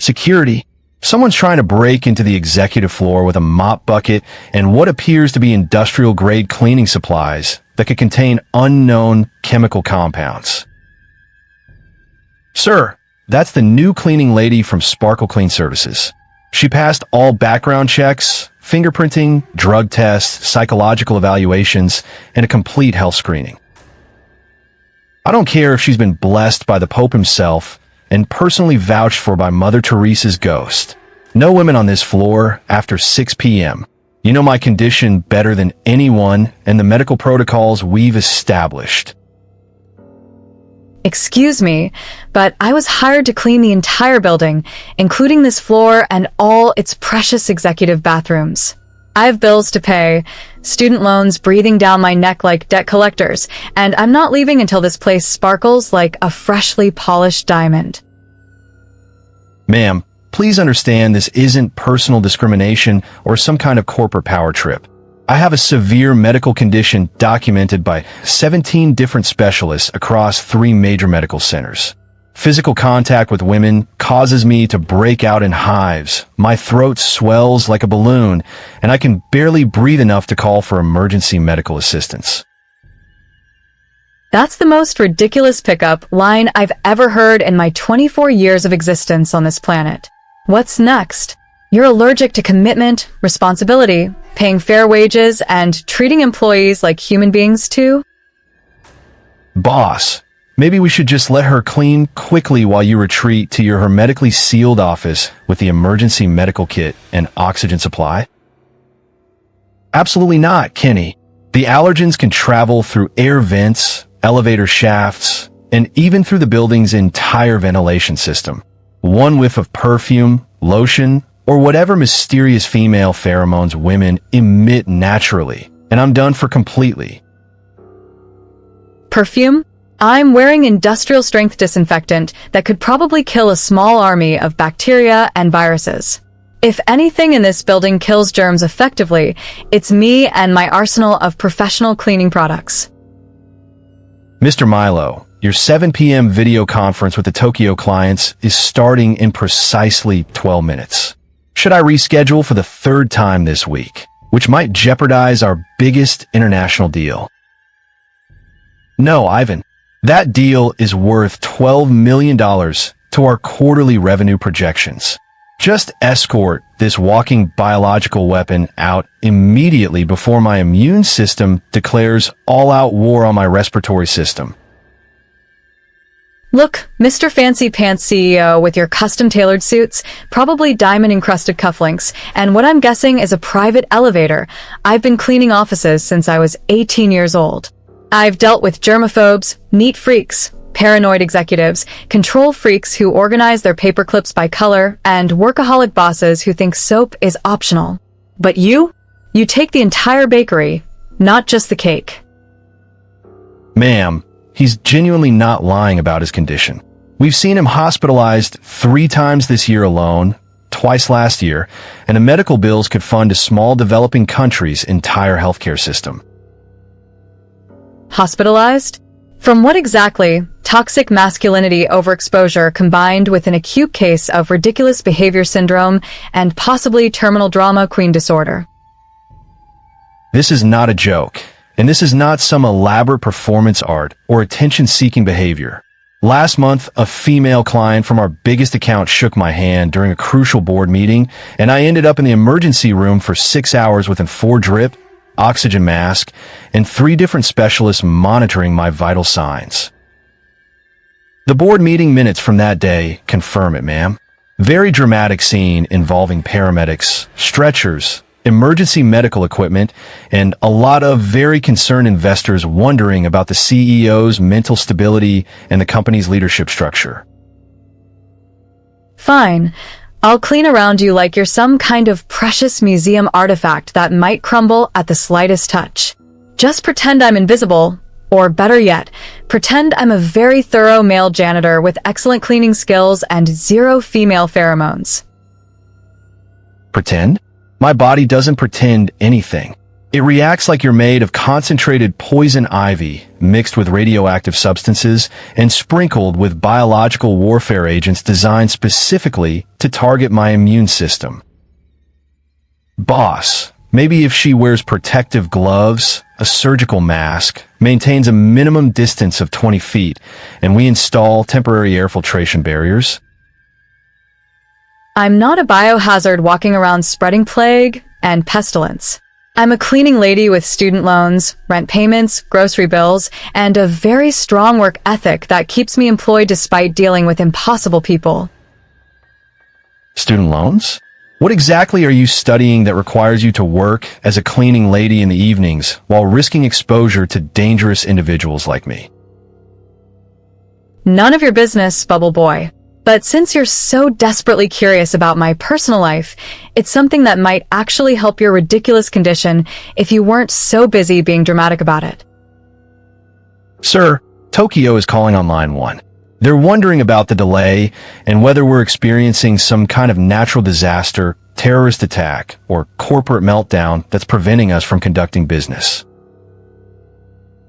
Security. Someone's trying to break into the executive floor with a mop bucket and what appears to be industrial-grade cleaning supplies that could contain unknown chemical compounds. Sir, that's the new cleaning lady from Sparkle Clean Services. She passed all background checks, fingerprinting, drug tests, psychological evaluations, and a complete health screening. I don't care if she's been blessed by the Pope himself and personally vouched for by Mother Teresa's ghost. No women on this floor after 6 p.m. You know my condition better than anyone and the medical protocols we've established. Excuse me, but I was hired to clean the entire building, including this floor and all its precious executive bathrooms. I have bills to pay, student loans breathing down my neck like debt collectors, and I'm not leaving until this place sparkles like a freshly polished diamond. Ma'am, please understand this isn't personal discrimination or some kind of corporate power trip. I have a severe medical condition documented by 17 different specialists across 3 major medical centers. Physical contact with women causes me to break out in hives. My throat swells like a balloon, and I can barely breathe enough to call for emergency medical assistance. That's the most ridiculous pickup line I've ever heard in my 24 years of existence on this planet. What's next? You're allergic to commitment, responsibility, paying fair wages, and treating employees like human beings too? Boss, maybe we should just let her clean quickly while you retreat to your hermetically sealed office with the emergency medical kit and oxygen supply? Absolutely not, Kenny. The allergens can travel through air vents, elevator shafts, and even through the building's entire ventilation system. One whiff of perfume, lotion, or whatever mysterious female pheromones women emit naturally, and I'm done for completely. Perfume? I'm wearing industrial-strength disinfectant that could probably kill a small army of bacteria and viruses. If anything in this building kills germs effectively, it's me and my arsenal of professional cleaning products. Mr. Milo, your 7 p.m. video conference with the Tokyo clients is starting in precisely 12 minutes. Should I reschedule for the 3rd time this week, which might jeopardize our biggest international deal? No, Ivan. That deal is worth $12 million to our quarterly revenue projections. Just escort this walking biological weapon out immediately before my immune system declares all-out war on my respiratory system. Look, Mr. Fancy Pants CEO with your custom-tailored suits, probably diamond-encrusted cufflinks, and what I'm guessing is a private elevator. I've been cleaning offices since I was 18 years old. I've dealt with germaphobes, neat freaks, paranoid executives, control freaks who organize their paper clips by color, and workaholic bosses who think soap is optional. But you take the entire bakery, not just the cake. Ma'am, he's genuinely not lying about his condition. We've seen him hospitalized 3 times this year alone, twice last year, and the medical bills could fund a small developing country's entire healthcare system. Hospitalized? From what exactly? Toxic masculinity overexposure combined with an acute case of ridiculous behavior syndrome and possibly terminal drama queen disorder. This is not a joke, and this is not some elaborate performance art or attention-seeking behavior. Last month, a female client from our biggest account shook my hand during a crucial board meeting, and I ended up in the emergency room for 6 hours with a 4-drip, oxygen mask, and 3 different specialists monitoring my vital signs. The board meeting minutes from that day confirm it, ma'am. Very dramatic scene involving paramedics, stretchers, emergency medical equipment, and a lot of very concerned investors wondering about the CEO's mental stability and the company's leadership structure. Fine. I'll clean around you like you're some kind of precious museum artifact that might crumble at the slightest touch. Just pretend I'm invisible, or better yet, pretend I'm a very thorough male janitor with excellent cleaning skills and 0 female pheromones. Pretend? My body doesn't pretend anything. It reacts like you're made of concentrated poison ivy mixed with radioactive substances and sprinkled with biological warfare agents designed specifically to target my immune system. Boss, maybe if she wears protective gloves, a surgical mask, maintains a minimum distance of 20 feet, and we install temporary air filtration barriers. I'm not a biohazard walking around spreading plague and pestilence. I'm a cleaning lady with student loans, rent payments, grocery bills, and a very strong work ethic that keeps me employed despite dealing with impossible people. Student loans? What exactly are you studying that requires you to work as a cleaning lady in the evenings while risking exposure to dangerous individuals like me? None of your business, Bubble Boy. But since you're so desperately curious about my personal life, it's something that might actually help your ridiculous condition if you weren't so busy being dramatic about it. Sir, Tokyo is calling on line 1. They're wondering about the delay and whether we're experiencing some kind of natural disaster, terrorist attack, or corporate meltdown that's preventing us from conducting business.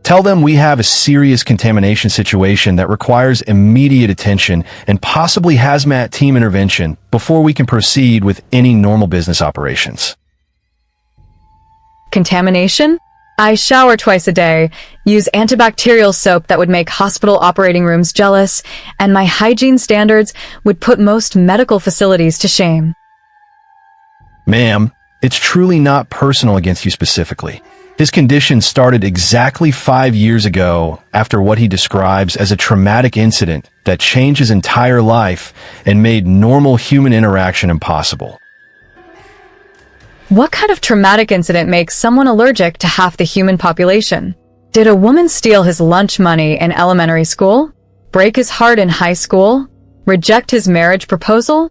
Tell them we have a serious contamination situation that requires immediate attention and possibly hazmat team intervention before we can proceed with any normal business operations. Contamination? I shower twice a day, use antibacterial soap that would make hospital operating rooms jealous, and my hygiene standards would put most medical facilities to shame. Ma'am, it's truly not personal against you specifically. His condition started exactly 5 years ago after what he describes as a traumatic incident that changed his entire life and made normal human interaction impossible. What kind of traumatic incident makes someone allergic to half the human population? Did a woman steal his lunch money in elementary school? Break his heart in high school? Reject his marriage proposal?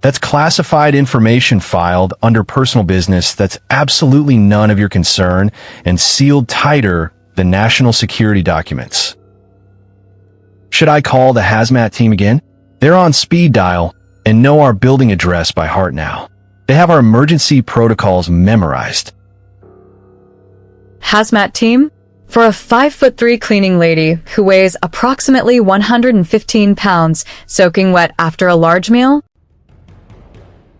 That's classified information filed under personal business that's absolutely none of your concern and sealed tighter than national security documents. Should I call the hazmat team again? They're on speed dial and know our building address by heart now. They have our emergency protocols memorized. Hazmat team? For a 5'3" cleaning lady who weighs approximately 115 pounds, soaking wet after a large meal?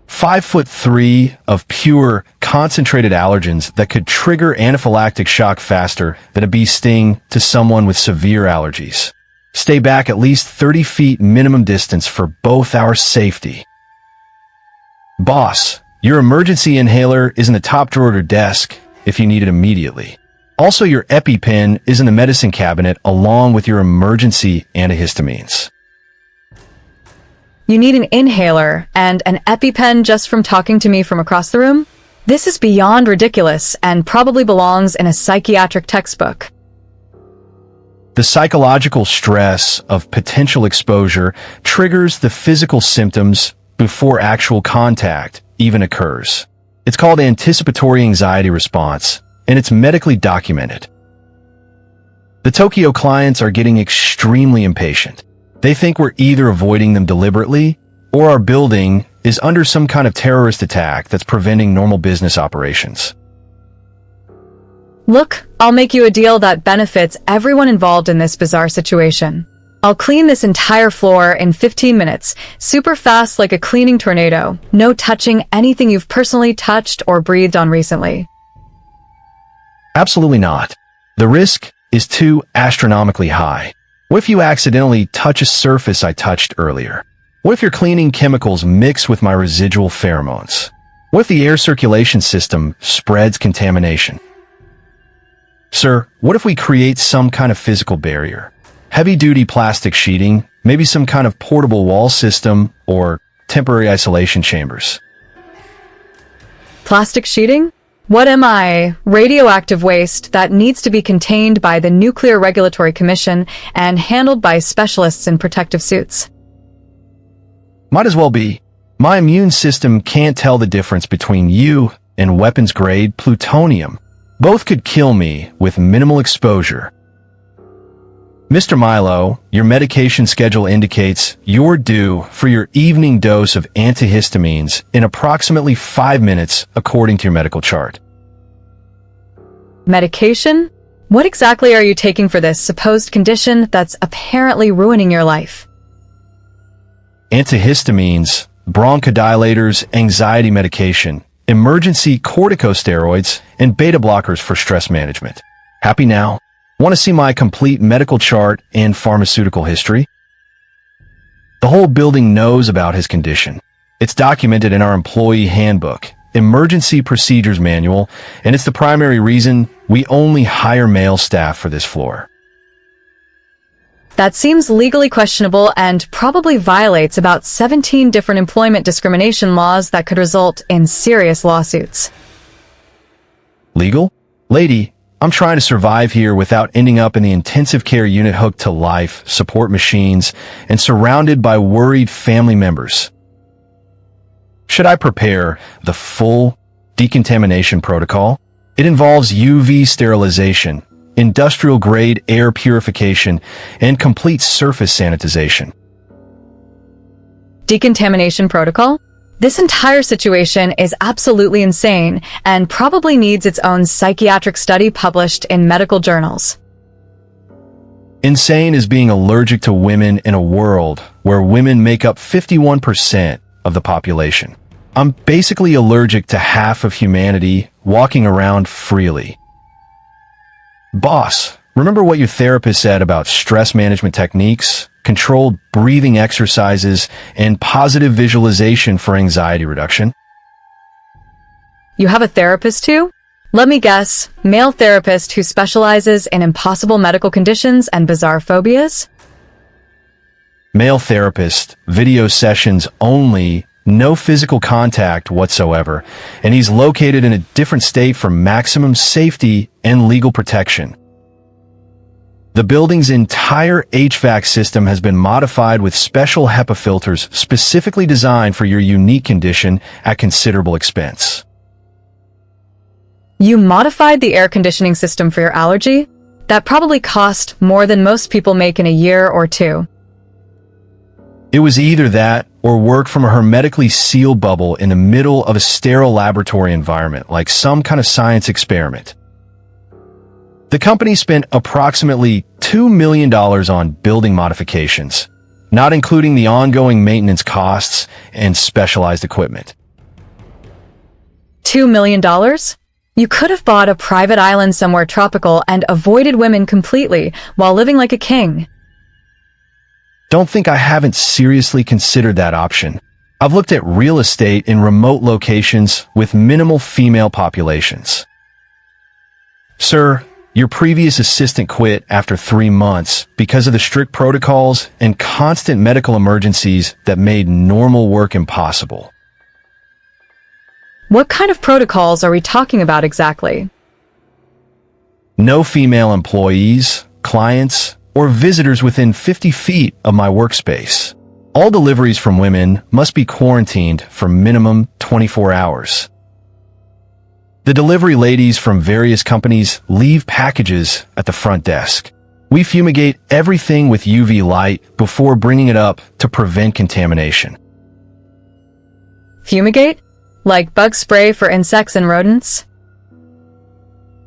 5'3" of pure, concentrated allergens that could trigger anaphylactic shock faster than a bee sting to someone with severe allergies. Stay back at least 30 feet minimum distance for both our safety. Boss, your emergency inhaler is in the top drawer of your desk if you need it immediately. Also, your EpiPen is in the medicine cabinet along with your emergency antihistamines. You need an inhaler and an EpiPen just from talking to me from across the room? This is beyond ridiculous and probably belongs in a psychiatric textbook. The psychological stress of potential exposure triggers the physical symptoms before actual contact even occurs. It's called anticipatory anxiety response, and it's medically documented. The Tokyo clients are getting extremely impatient. They think we're either avoiding them deliberately or our building is under some kind of terrorist attack that's preventing normal business operations. Look, I'll make you a deal that benefits everyone involved in this bizarre situation. I'll clean this entire floor in 15 minutes, super fast like a cleaning tornado, no touching anything you've personally touched or breathed on recently. Absolutely not. The risk is too astronomically high. What if you accidentally touch a surface I touched earlier? What if your cleaning chemicals mix with my residual pheromones? What if the air circulation system spreads contamination? Sir, what if we create some kind of physical barrier? Heavy-duty plastic sheeting, maybe some kind of portable wall system, or temporary isolation chambers. Plastic sheeting? What am I? Radioactive waste that needs to be contained by the Nuclear Regulatory Commission and handled by specialists in protective suits. Might as well be. My immune system can't tell the difference between you and weapons-grade plutonium. Both could kill me with minimal exposure. Mr. Milo, your medication schedule indicates you're due for your evening dose of antihistamines in approximately 5 minutes according to your medical chart. Medication? What exactly are you taking for this supposed condition that's apparently ruining your life? Antihistamines, bronchodilators, anxiety medication, emergency corticosteroids, and beta blockers for stress management. Happy now? Want to see my complete medical chart and pharmaceutical history? The whole building knows about his condition. It's documented in our employee handbook, emergency procedures manual, and it's the primary reason we only hire male staff for this floor. That seems legally questionable and probably violates about 17 different employment discrimination laws that could result in serious lawsuits. Legal? Lady, I'm trying to survive here without ending up in the intensive care unit hooked to life support machines and surrounded by worried family members. Should I prepare the full decontamination protocol? It involves UV sterilization, industrial-grade air purification, and complete surface sanitization. Decontamination protocol? This entire situation is absolutely insane and probably needs its own psychiatric study published in medical journals. Insane is being allergic to women in a world where women make up 51% of the population. I'm basically allergic to half of humanity walking around freely. Boss, remember what your therapist said about stress management techniques, controlled breathing exercises, and positive visualization for anxiety reduction? You have a therapist too? Let me guess, male therapist who specializes in impossible medical conditions and bizarre phobias? Male therapist, video sessions only, no physical contact whatsoever, and he's located in a different state for maximum safety and legal protection. The building's entire HVAC system has been modified with special HEPA filters specifically designed for your unique condition at considerable expense. You modified the air conditioning system for your allergy? That probably cost more than most people make in a year or two. It was either that or work from a hermetically sealed bubble in the middle of a sterile laboratory environment, like some kind of science experiment. The company spent approximately $2 million on building modifications, not including the ongoing maintenance costs and specialized equipment. $2 million? You could have bought a private island somewhere tropical and avoided women completely while living like a king. Don't think I haven't seriously considered that option. I've looked at real estate in remote locations with minimal female populations. Sir, your previous assistant quit after 3 months because of the strict protocols and constant medical emergencies that made normal work impossible. What kind of protocols are we talking about exactly? No female employees, clients, or visitors within 50 feet of my workspace. All deliveries from women must be quarantined for minimum 24 hours. The delivery ladies from various companies leave packages at the front desk. We fumigate everything with UV light before bringing it up to prevent contamination. Fumigate? Like bug spray for insects and rodents?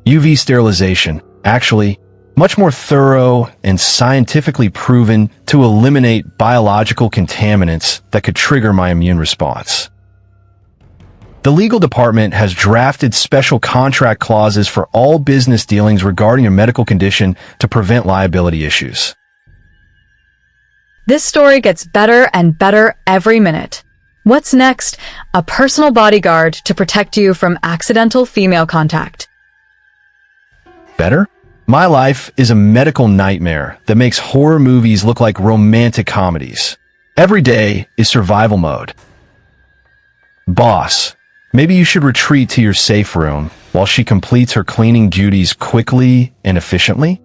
UV sterilization, actually, much more thorough and scientifically proven to eliminate biological contaminants that could trigger my immune response. The legal department has drafted special contract clauses for all business dealings regarding a medical condition to prevent liability issues. This story gets better and better every minute. What's next? A personal bodyguard to protect you from accidental female contact. Better? My life is a medical nightmare that makes horror movies look like romantic comedies. Every day is survival mode. Boss, maybe you should retreat to your safe room while she completes her cleaning duties quickly and efficiently?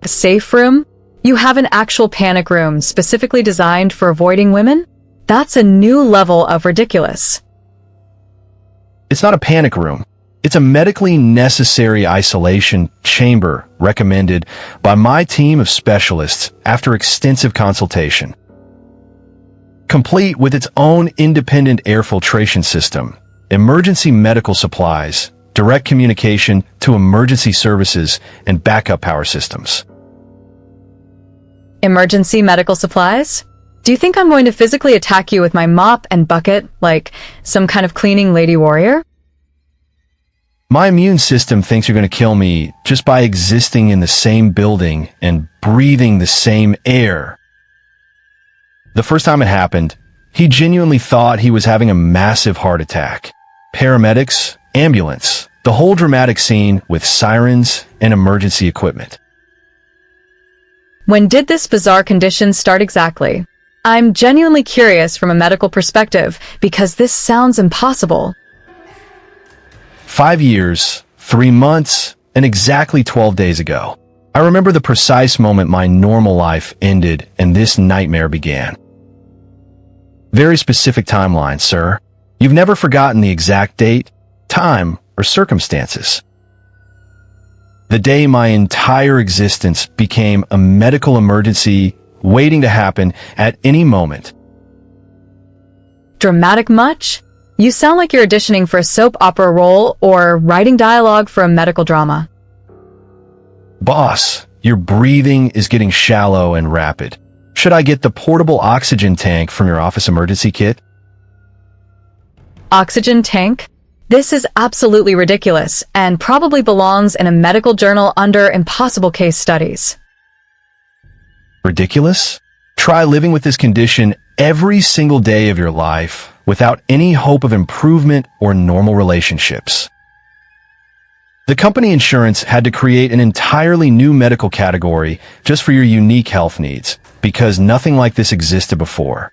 A safe room? You have an actual panic room specifically designed for avoiding women? That's a new level of ridiculous. It's not a panic room. It's a medically necessary isolation chamber recommended by my team of specialists after extensive consultation. Complete with its own independent air filtration system, emergency medical supplies, direct communication to emergency services and backup power systems. Emergency medical supplies? Do you think I'm going to physically attack you with my mop and bucket, like some kind of cleaning lady warrior? My immune system thinks you're going to kill me just by existing in the same building and breathing the same air. The first time it happened, he genuinely thought he was having a massive heart attack. Paramedics, ambulance, the whole dramatic scene with sirens and emergency equipment. When did this bizarre condition start exactly? I'm genuinely curious from a medical perspective because this sounds impossible. 5 years, 3 months, and exactly 12 days ago. I remember the precise moment my normal life ended and this nightmare began. Very specific timeline, sir. You've never forgotten the exact date, time, or circumstances. The day my entire existence became a medical emergency waiting to happen at any moment. Dramatic much? You sound like you're auditioning for a soap opera role or writing dialogue for a medical drama. Boss, your breathing is getting shallow and rapid. Should I get the portable oxygen tank from your office emergency kit? Oxygen tank? This is absolutely ridiculous and probably belongs in a medical journal under impossible case studies. Ridiculous? Try living with this condition every single day of your life without any hope of improvement or normal relationships. The company insurance had to create an entirely new medical category just for your unique health needs, because nothing like this existed before.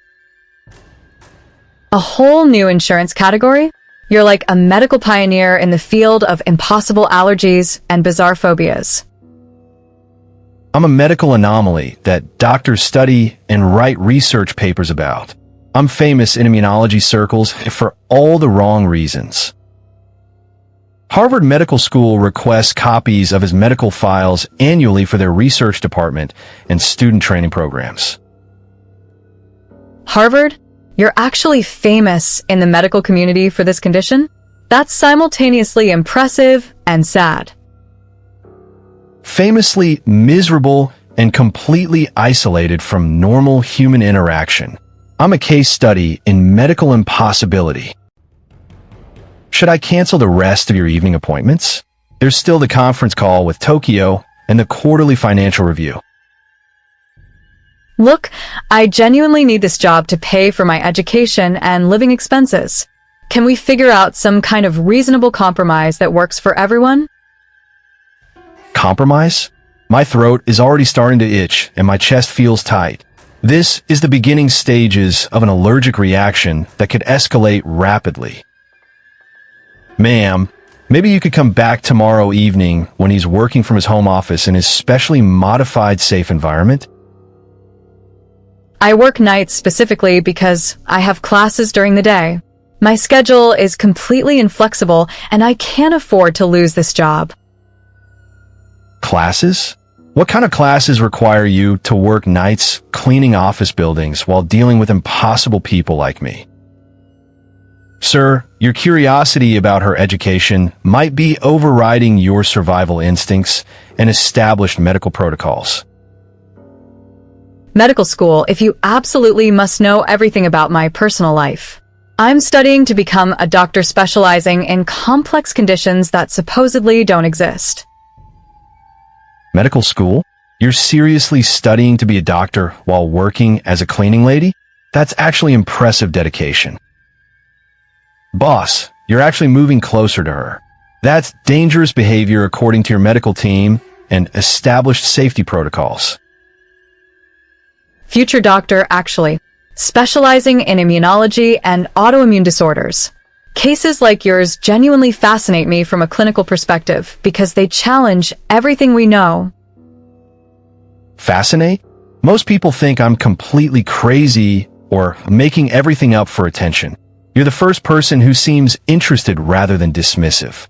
A whole new insurance category? You're like a medical pioneer in the field of impossible allergies and bizarre phobias. I'm a medical anomaly that doctors study and write research papers about. I'm famous in immunology circles for all the wrong reasons. Harvard Medical School requests copies of his medical files annually for their research department and student training programs. Harvard? You're actually famous in the medical community for this condition? That's simultaneously impressive and sad. Famously miserable and completely isolated from normal human interaction. I'm a case study in medical impossibility. Should I cancel the rest of your evening appointments? There's still the conference call with Tokyo and the quarterly financial review. Look, I genuinely need this job to pay for my education and living expenses. Can we figure out some kind of reasonable compromise that works for everyone? Compromise? My throat is already starting to itch and my chest feels tight. This is the beginning stages of an allergic reaction that could escalate rapidly. Ma'am, maybe you could come back tomorrow evening when he's working from his home office in his specially modified safe environment? I work nights specifically because I have classes during the day. My schedule is completely inflexible and I can't afford to lose this job. Classes? What kind of classes require you to work nights cleaning office buildings while dealing with impossible people like me? Sir, your curiosity about her education might be overriding your survival instincts and established medical protocols. Medical school, if you absolutely must know everything about my personal life. I'm studying to become a doctor specializing in complex conditions that supposedly don't exist. Medical school? You're seriously studying to be a doctor while working as a cleaning lady? That's actually impressive dedication. Boss, you're actually moving closer to her. That's dangerous behavior according to your medical team and established safety protocols. Future doctor, actually, specializing in immunology and autoimmune disorders. Cases like yours genuinely fascinate me from a clinical perspective because they challenge everything we know. Fascinate? Most people think I'm completely crazy or making everything up for attention. You're the first person who seems interested rather than dismissive.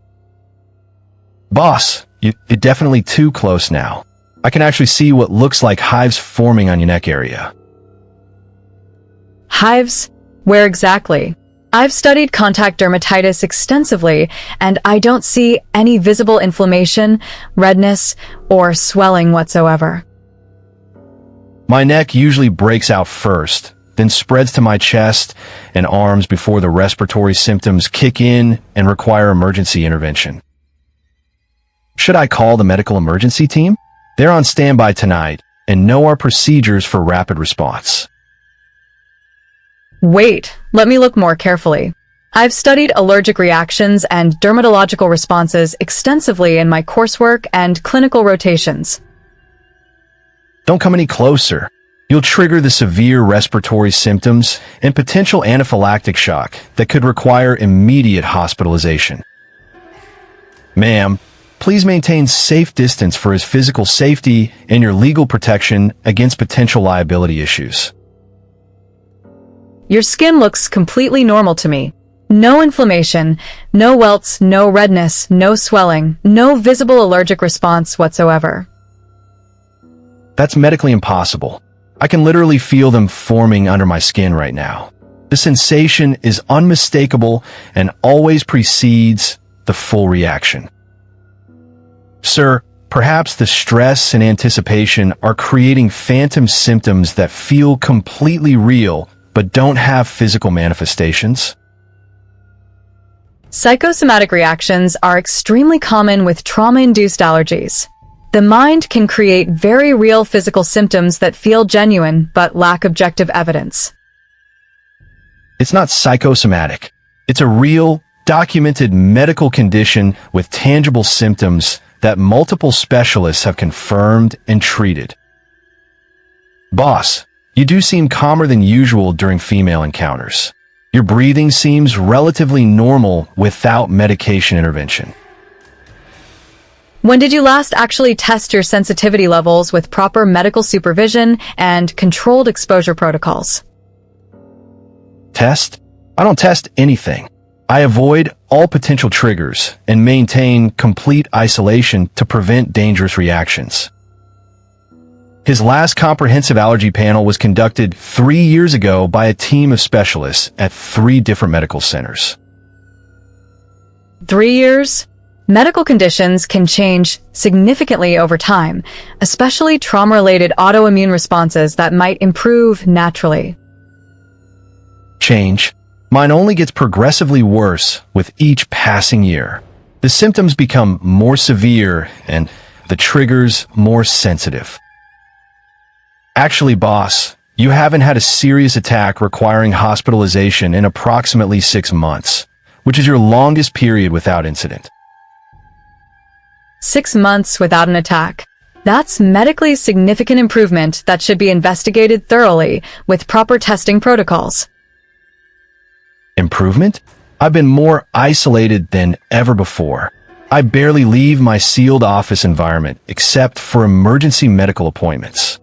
Boss, you're definitely too close now. I can actually see what looks like hives forming on your neck area. Hives? Where exactly? I've studied contact dermatitis extensively, and I don't see any visible inflammation, redness, or swelling whatsoever. My neck usually breaks out first, then spreads to my chest and arms before the respiratory symptoms kick in and require emergency intervention. Should I call the medical emergency team? They're on standby tonight and know our procedures for rapid response. Wait, let me look more carefully. I've studied allergic reactions and dermatological responses extensively in my coursework and clinical rotations. Don't come any closer. You'll trigger the severe respiratory symptoms and potential anaphylactic shock that could require immediate hospitalization. Ma'am, please maintain safe distance for his physical safety and your legal protection against potential liability issues. Your skin looks completely normal to me. No inflammation, no welts, no redness, no swelling, no visible allergic response whatsoever. That's medically impossible. I can literally feel them forming under my skin right now. The sensation is unmistakable and always precedes the full reaction. Sir, perhaps the stress and anticipation are creating phantom symptoms that feel completely real but don't have physical manifestations. Psychosomatic reactions are extremely common with trauma-induced allergies. The mind can create very real physical symptoms that feel genuine but lack objective evidence. It's not psychosomatic. It's a real, documented medical condition with tangible symptoms that multiple specialists have confirmed and treated. Boss, you do seem calmer than usual during female encounters. Your breathing seems relatively normal without medication intervention. When did you last actually test your sensitivity levels with proper medical supervision and controlled exposure protocols? Test? I don't test anything. I avoid all potential triggers and maintain complete isolation to prevent dangerous reactions. His last comprehensive allergy panel was conducted 3 years ago by a team of specialists at 3 different medical centers. 3 years? Medical conditions can change significantly over time, especially trauma-related autoimmune responses that might improve naturally. Change? Mine only gets progressively worse with each passing year. The symptoms become more severe and the triggers more sensitive. Actually, boss, you haven't had a serious attack requiring hospitalization in approximately 6 months, which is your longest period without incident. 6 months without an attack. That's medically significant improvement that should be investigated thoroughly with proper testing protocols. Improvement? I've been more isolated than ever before. I barely leave my sealed office environment except for emergency medical appointments.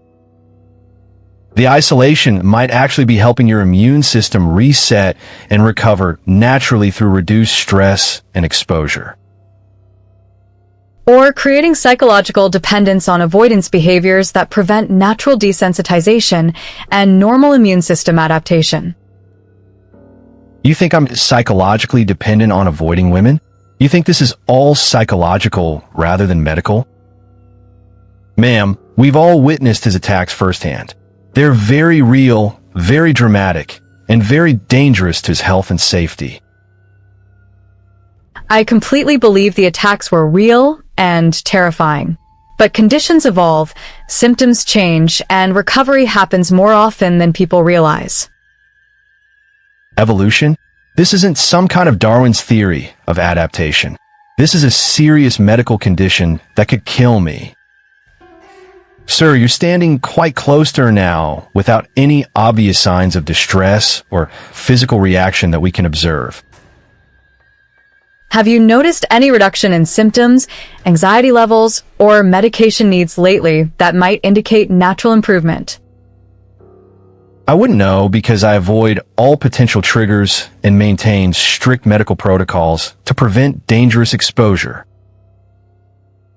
The isolation might actually be helping your immune system reset and recover naturally through reduced stress and exposure. Or creating psychological dependence on avoidance behaviors that prevent natural desensitization and normal immune system adaptation. You think I'm psychologically dependent on avoiding women? You think this is all psychological rather than medical? Ma'am, we've all witnessed his attacks firsthand. They're very real, very dramatic, and very dangerous to his health and safety. I completely believe the attacks were real and terrifying. But conditions evolve, symptoms change, and recovery happens more often than people realize. Evolution? This isn't some kind of Darwin's theory of adaptation. This is a serious medical condition that could kill me. Sir, you're standing quite close to her now without any obvious signs of distress or physical reaction that we can observe. Have you noticed any reduction in symptoms, anxiety levels, or medication needs lately that might indicate natural improvement? I wouldn't know because I avoid all potential triggers and maintain strict medical protocols to prevent dangerous exposure.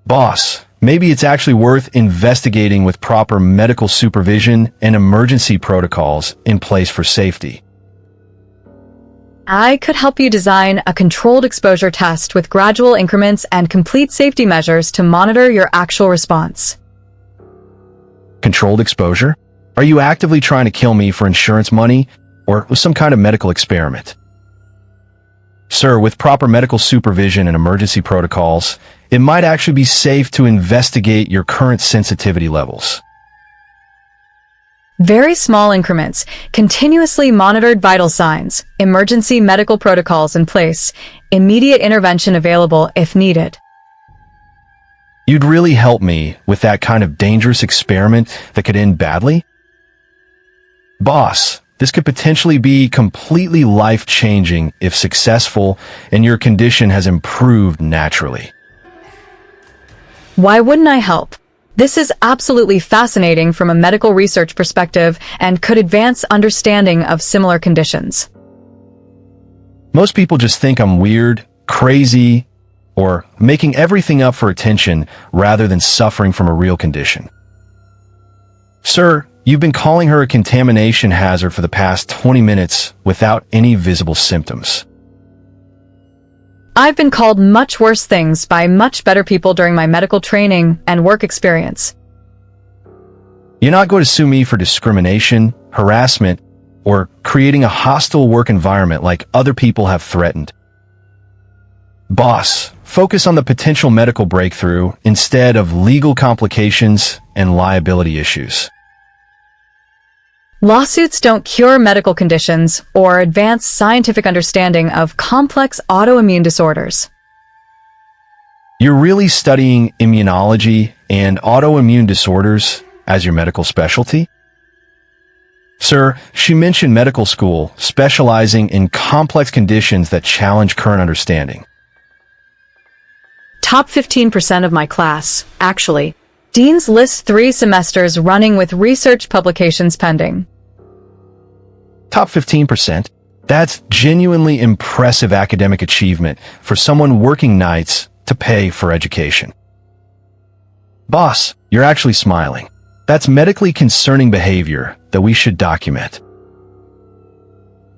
Boss, maybe it's actually worth investigating with proper medical supervision and emergency protocols in place for safety. I could help you design a controlled exposure test with gradual increments and complete safety measures to monitor your actual response. Controlled exposure? Are you actively trying to kill me for insurance money or with some kind of medical experiment? Sir, with proper medical supervision and emergency protocols, it might actually be safe to investigate your current sensitivity levels. Very small increments, continuously monitored vital signs, emergency medical protocols in place, immediate intervention available if needed. You'd really help me with that kind of dangerous experiment that could end badly? Boss, this could potentially be completely life-changing if successful and your condition has improved naturally. Why wouldn't I help? This is absolutely fascinating from a medical research perspective and could advance understanding of similar conditions. Most people just think I'm weird, crazy, or making everything up for attention rather than suffering from a real condition. Sir, you've been calling her a contamination hazard for the past 20 minutes without any visible symptoms. I've been called much worse things by much better people during my medical training and work experience. You're not going to sue me for discrimination, harassment, or creating a hostile work environment like other people have threatened. Boss, focus on the potential medical breakthrough instead of legal complications and liability issues. Lawsuits don't cure medical conditions or advance scientific understanding of complex autoimmune disorders. You're really studying immunology and autoimmune disorders as your medical specialty? Sir, she mentioned medical school, specializing in complex conditions that challenge current understanding. Top 15% of my class, actually. Deans list 3 semesters running with research publications pending. Top 15%? That's genuinely impressive academic achievement for someone working nights to pay for education. Boss, you're actually smiling. That's medically concerning behavior that we should document.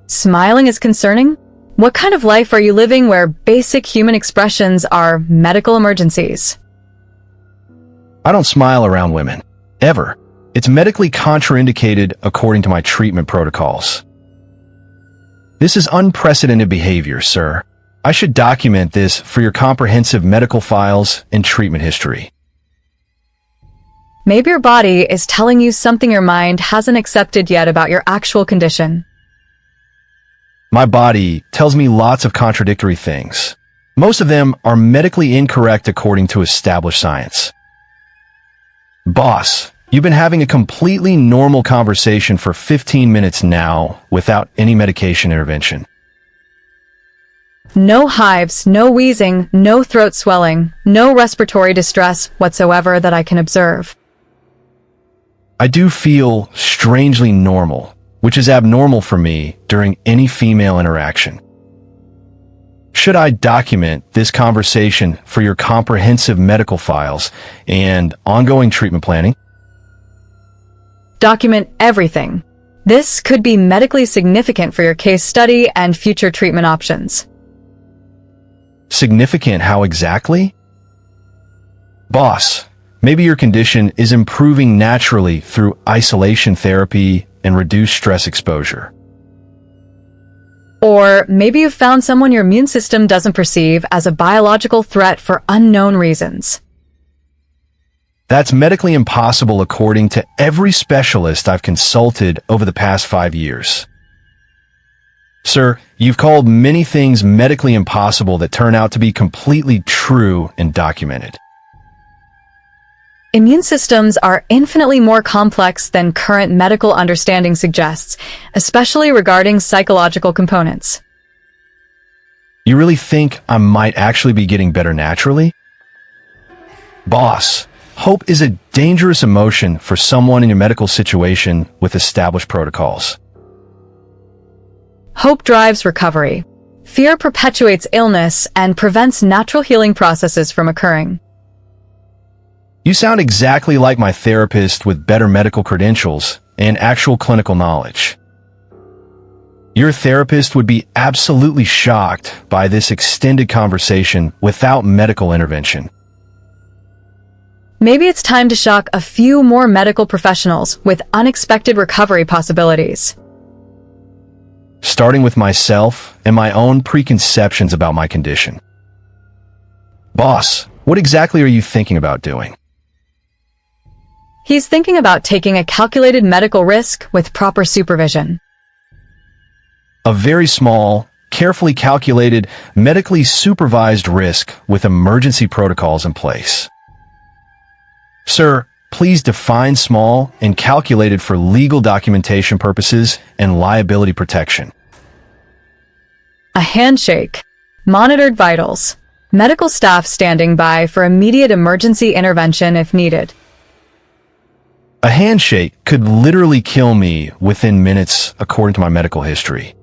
Smiling is concerning? What kind of life are you living where basic human expressions are medical emergencies? I don't smile around women. Ever. It's medically contraindicated according to my treatment protocols. This is unprecedented behavior, sir. I should document this for your comprehensive medical files and treatment history. Maybe your body is telling you something your mind hasn't accepted yet about your actual condition. My body tells me lots of contradictory things. Most of them are medically incorrect according to established science. Boss, you've been having a completely normal conversation for 15 minutes now without any medication intervention. No hives, no wheezing, no throat swelling, no respiratory distress whatsoever that I can observe. I do feel strangely normal, which is abnormal for me during any female interaction. Should I document this conversation for your comprehensive medical files and ongoing treatment planning? Document everything. This could be medically significant for your case study and future treatment options. Significant how exactly? Boss, maybe your condition is improving naturally through isolation therapy and reduced stress exposure. Or maybe you've found someone your immune system doesn't perceive as a biological threat for unknown reasons. That's medically impossible according to every specialist I've consulted over the past 5 years. Sir, you've called many things medically impossible that turn out to be completely true and documented. Immune systems are infinitely more complex than current medical understanding suggests, especially regarding psychological components. You really think I might actually be getting better naturally? Boss, hope is a dangerous emotion for someone in your medical situation with established protocols. Hope drives recovery. Fear perpetuates illness and prevents natural healing processes from occurring. You sound exactly like my therapist with better medical credentials and actual clinical knowledge. Your therapist would be absolutely shocked by this extended conversation without medical intervention. Maybe it's time to shock a few more medical professionals with unexpected recovery possibilities. Starting with myself and my own preconceptions about my condition. Boss, what exactly are you thinking about doing? He's thinking about taking a calculated medical risk with proper supervision. A very small, carefully calculated, medically supervised risk with emergency protocols in place. Sir, please define small and calculated for legal documentation purposes and liability protection. A handshake, monitored vitals, medical staff standing by for immediate emergency intervention if needed. A handshake could literally kill me within minutes, according to my medical history.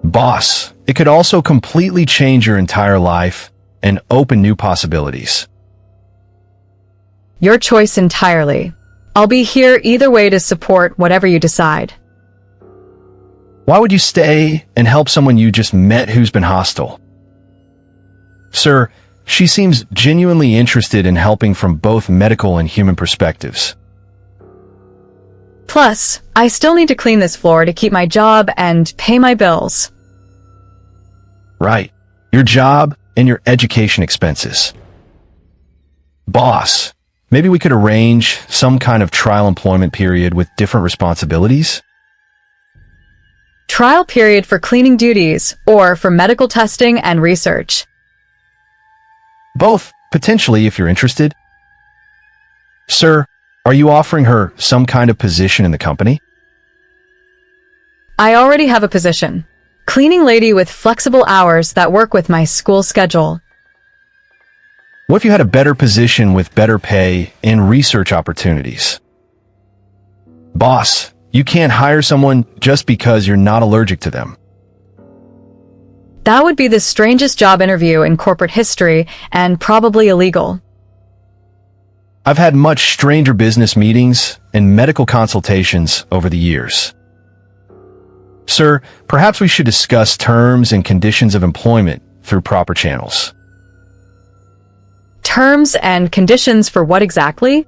Boss, it could also completely change your entire life and open new possibilities. Your choice entirely. I'll be here either way to support whatever you decide. Why would you stay and help someone you just met who's been hostile? Sir, she seems genuinely interested in helping from both medical and human perspectives. Plus, I still need to clean this floor to keep my job and pay my bills. Right. Your job and your education expenses. Boss, maybe we could arrange some kind of trial employment period with different responsibilities? Trial period for cleaning duties or for medical testing and research. Both, potentially, if you're interested. Sir, are you offering her some kind of position in the company? I already have a position. Cleaning lady with flexible hours that work with my school schedule. What if you had a better position with better pay and research opportunities? Boss, you can't hire someone just because you're not allergic to them. That would be the strangest job interview in corporate history and probably illegal. I've had much stranger business meetings and medical consultations over the years. Sir, perhaps we should discuss terms and conditions of employment through proper channels. Terms and conditions for what exactly?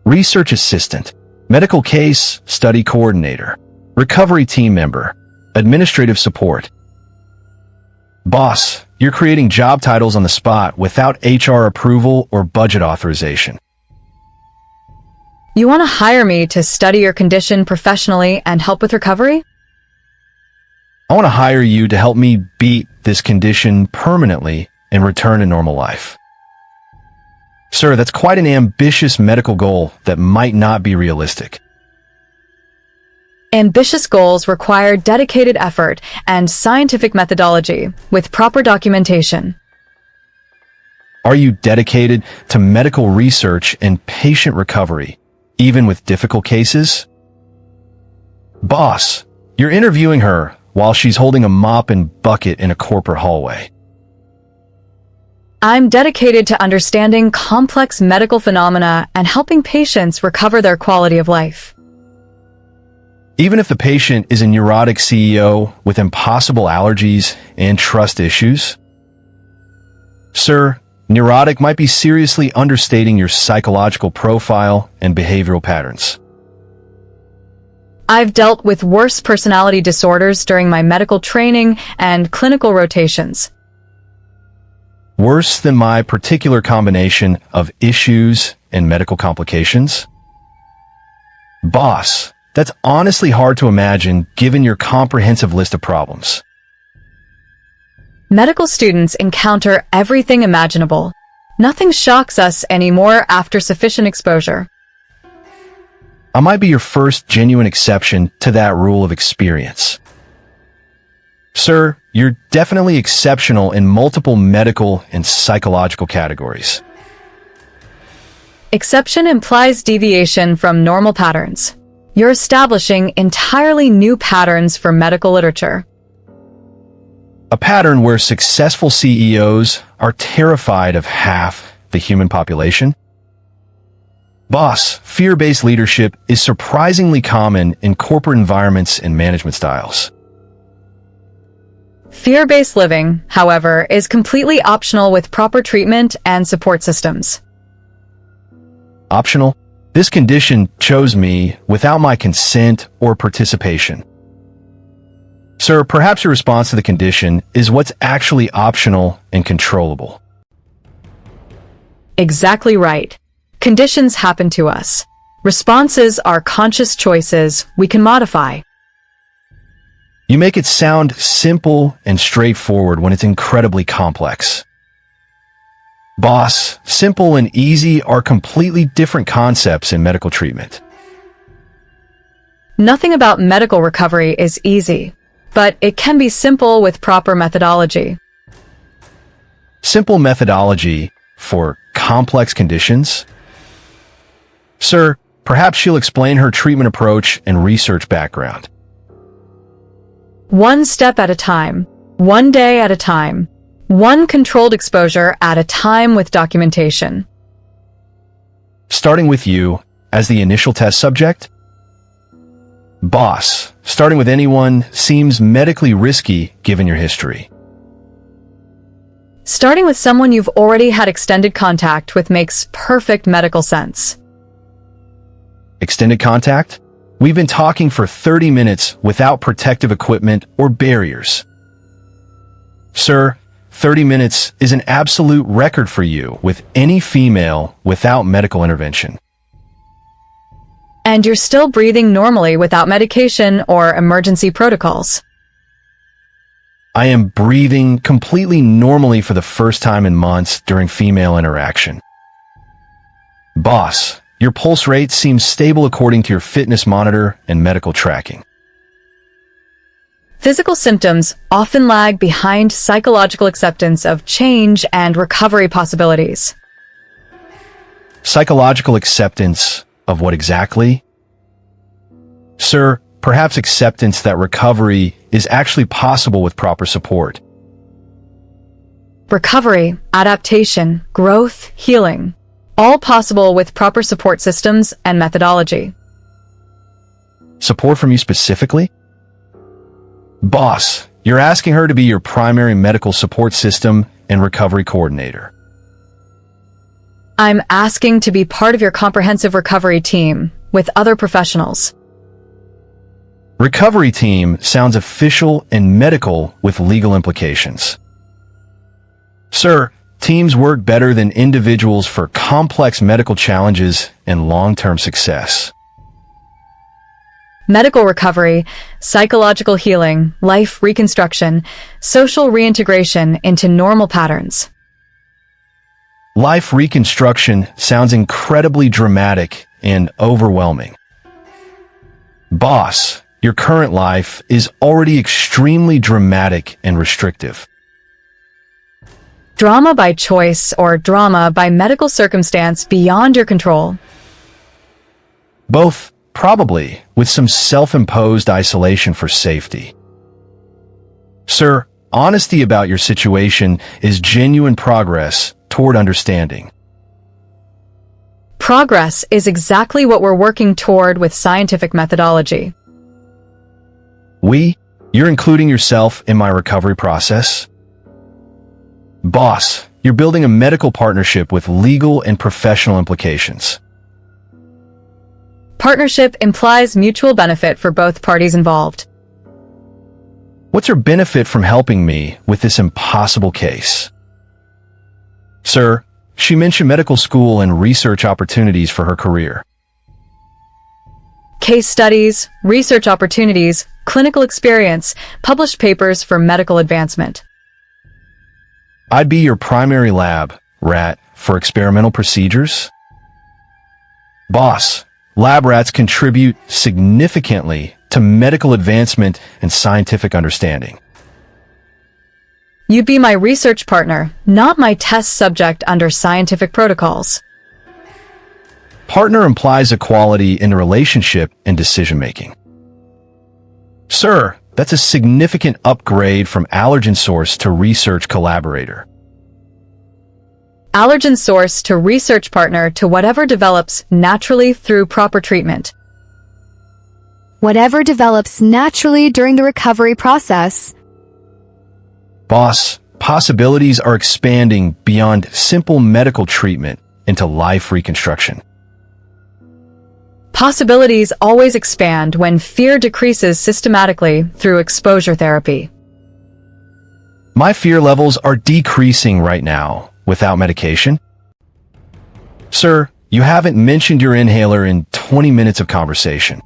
Research assistant, medical case study coordinator, recovery team member, administrative support. Boss, you're creating job titles on the spot without HR approval or budget authorization. You want to hire me to study your condition professionally and help with recovery? I want to hire you to help me beat this condition permanently and return to normal life. Sir, that's quite an ambitious medical goal that might not be realistic. Ambitious goals require dedicated effort and scientific methodology with proper documentation. Are you dedicated to medical research and patient recovery, even with difficult cases? Boss, you're interviewing her while she's holding a mop and bucket in a corporate hallway. I'm dedicated to understanding complex medical phenomena and helping patients recover their quality of life. Even if the patient is a neurotic CEO with impossible allergies and trust issues? Sir, neurotic might be seriously understating your psychological profile and behavioral patterns. I've dealt with worse personality disorders during my medical training and clinical rotations. Worse than my particular combination of issues and medical complications? Boss, that's honestly hard to imagine given your comprehensive list of problems. Medical students encounter everything imaginable. Nothing shocks us anymore after sufficient exposure. I might be your first genuine exception to that rule of experience. Sir, you're definitely exceptional in multiple medical and psychological categories. Exception implies deviation from normal patterns. You're establishing entirely new patterns for medical literature. A pattern where successful CEOs are terrified of half the human population? Boss, fear-based leadership is surprisingly common in corporate environments and management styles. Fear-based living, however, is completely optional with proper treatment and support systems. Optional? This condition chose me without my consent or participation. Sir, perhaps your response to the condition is what's actually optional and controllable. Exactly right. Conditions happen to us. Responses are conscious choices we can modify. You make it sound simple and straightforward when it's incredibly complex. Boss, simple and easy are completely different concepts in medical treatment. Nothing about medical recovery is easy, but it can be simple with proper methodology. Simple methodology for complex conditions? Sir, perhaps she'll explain her treatment approach and research background. One step at a time, one day at a time, one controlled exposure at a time with documentation. Starting with you as the initial test subject? Boss, starting with anyone seems medically risky given your history. Starting with someone you've already had extended contact with makes perfect medical sense. Extended contact? We've been talking for 30 minutes without protective equipment or barriers. Sir, 30 minutes is an absolute record for you with any female without medical intervention. And you're still breathing normally without medication or emergency protocols. I am breathing completely normally for the first time in months during female interaction. Boss, your pulse rate seems stable according to your fitness monitor and medical tracking. Physical symptoms often lag behind psychological acceptance of change and recovery possibilities. Psychological acceptance of what exactly? Sir, perhaps acceptance that recovery is actually possible with proper support. Recovery, adaptation, growth, healing, all possible with proper support systems and methodology. Support from you specifically? Boss, you're asking her to be your primary medical support system and recovery coordinator. I'm asking to be part of your comprehensive recovery team with other professionals. Recovery team sounds official and medical with legal implications. Sir, teams work better than individuals for complex medical challenges and long-term success. Medical recovery, psychological healing, life reconstruction, social reintegration into normal patterns. Life reconstruction sounds incredibly dramatic and overwhelming. Boss, your current life is already extremely dramatic and restrictive. Drama by choice or drama by medical circumstance beyond your control. Both, probably, with some self-imposed isolation for safety. Sir, honesty about your situation is genuine progress toward understanding. Progress is exactly what we're working toward with scientific methodology. You're including yourself in my recovery process? Boss, you're building a medical partnership with legal and professional implications. Partnership implies mutual benefit for both parties involved. What's her benefit from helping me with this impossible case? Sir, she mentioned medical school and research opportunities for her career. Case studies, research opportunities, clinical experience, published papers for medical advancement. I'd be your primary lab, rat, for experimental procedures? Boss, lab rats contribute significantly to medical advancement and scientific understanding. You'd be my research partner, not my test subject under scientific protocols. Partner implies equality in a relationship and decision-making. Sir, that's a significant upgrade from allergen source to research collaborator. Allergen source to research partner to whatever develops naturally through proper treatment. Whatever develops naturally during the recovery process. Boss, possibilities are expanding beyond simple medical treatment into life reconstruction. Possibilities always expand when fear decreases systematically through exposure therapy. My fear levels are decreasing right now without medication. Sir, you haven't mentioned your inhaler in 20 minutes of conversation.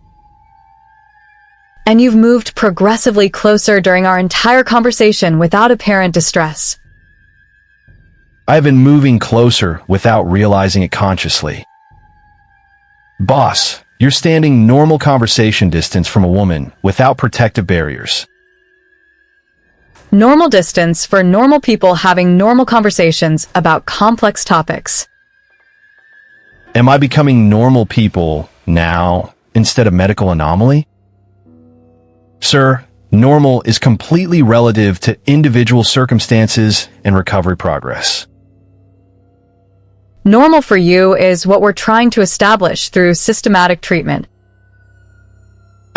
And you've moved progressively closer during our entire conversation without apparent distress. I've been moving closer without realizing it consciously. Boss, you're standing normal conversation distance from a woman without protective barriers. Normal distance for normal people having normal conversations about complex topics. Am I becoming normal people now instead of medical anomaly? Sir, normal is completely relative to individual circumstances and recovery progress. Normal for you is what we're trying to establish through systematic treatment.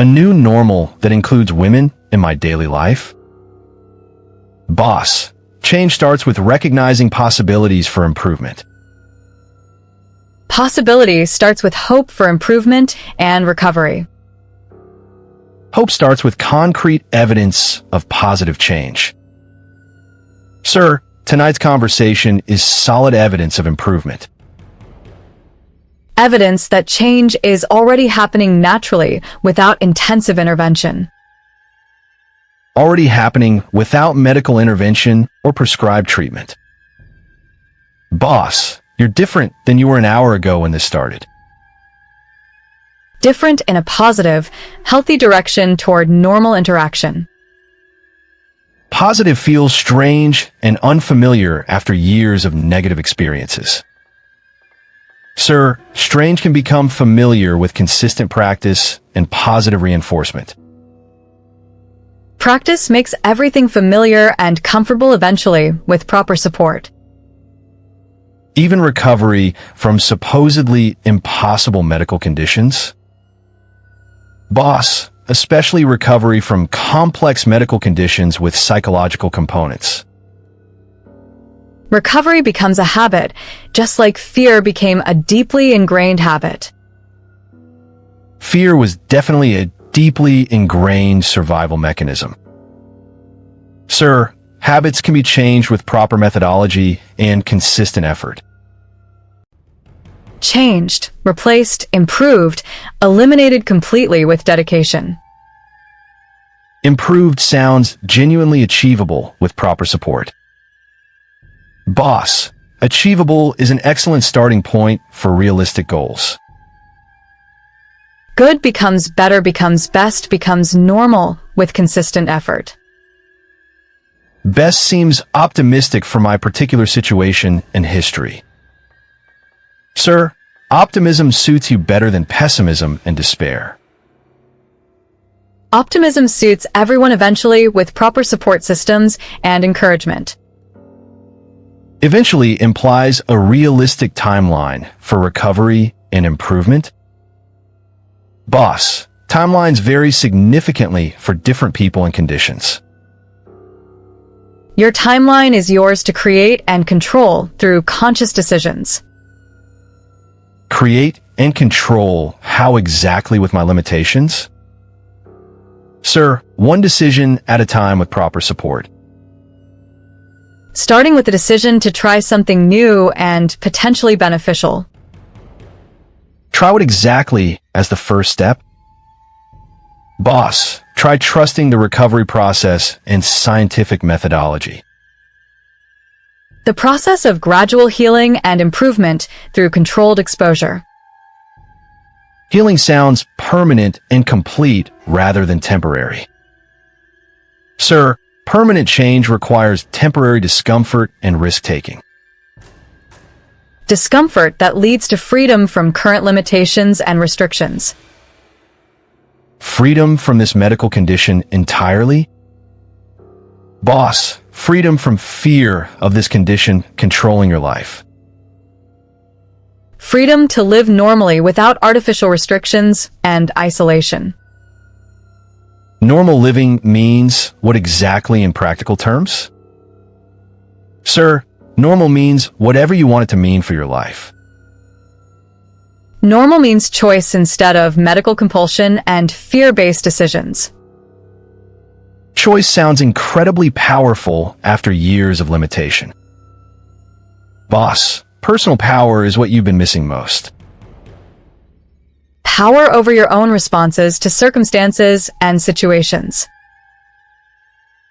A new normal that includes women in my daily life? Boss, change starts with recognizing possibilities for improvement. Possibility starts with hope for improvement and recovery. Hope starts with concrete evidence of positive change. Sir, tonight's conversation is solid evidence of improvement. Evidence that change is already happening naturally without intensive intervention. Already happening without medical intervention or prescribed treatment. Boss, you're different than you were an hour ago when this started. Different in a positive, healthy direction toward normal interaction. Positive feels strange and unfamiliar after years of negative experiences. Sir, strange can become familiar with consistent practice and positive reinforcement. Practice makes everything familiar and comfortable eventually with proper support. Even recovery from supposedly impossible medical conditions. Boss, especially recovery from complex medical conditions with psychological components. Recovery becomes a habit, just like fear became a deeply ingrained habit. Fear was definitely a deeply ingrained survival mechanism. Sir, habits can be changed with proper methodology and consistent effort. Changed, replaced, improved, eliminated completely with dedication. Improved sounds genuinely achievable with proper support. Boss, achievable is an excellent starting point for realistic goals. Good becomes better, becomes best, becomes normal with consistent effort. Best seems optimistic for my particular situation and history. Sir, optimism suits you better than pessimism and despair. Optimism suits everyone eventually with proper support systems and encouragement. Eventually implies a realistic timeline for recovery and improvement. Boss, timelines vary significantly for different people and conditions. Your timeline is yours to create and control through conscious decisions. Create and control how exactly with my limitations? Sir, one decision at a time with proper support. Starting with the decision to try something new and potentially beneficial. Try what exactly as the first step? Boss, try trusting the recovery process and scientific methodology. The process of gradual healing and improvement through controlled exposure. Healing sounds permanent and complete rather than temporary. Sir, permanent change requires temporary discomfort and risk-taking. Discomfort that leads to freedom from current limitations and restrictions. Freedom from this medical condition entirely? Boss, freedom from fear of this condition controlling your life. Freedom to live normally without artificial restrictions and isolation. Normal living means what exactly in practical terms? Sir, normal means whatever you want it to mean for your life. Normal means choice instead of medical compulsion and fear-based decisions. Choice sounds incredibly powerful after years of limitation. Boss, personal power is what you've been missing most. Power over your own responses to circumstances and situations.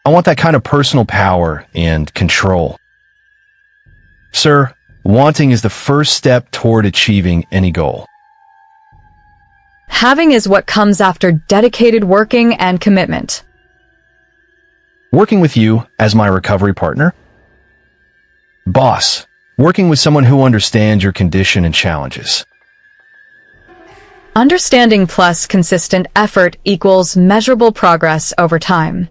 I want that kind of personal power and control. Sir, wanting is the first step toward achieving any goal. Having is what comes after dedicated working and commitment. Working with you as my recovery partner. Boss, working with someone who understands your condition and challenges. Understanding plus consistent effort equals measurable progress over time.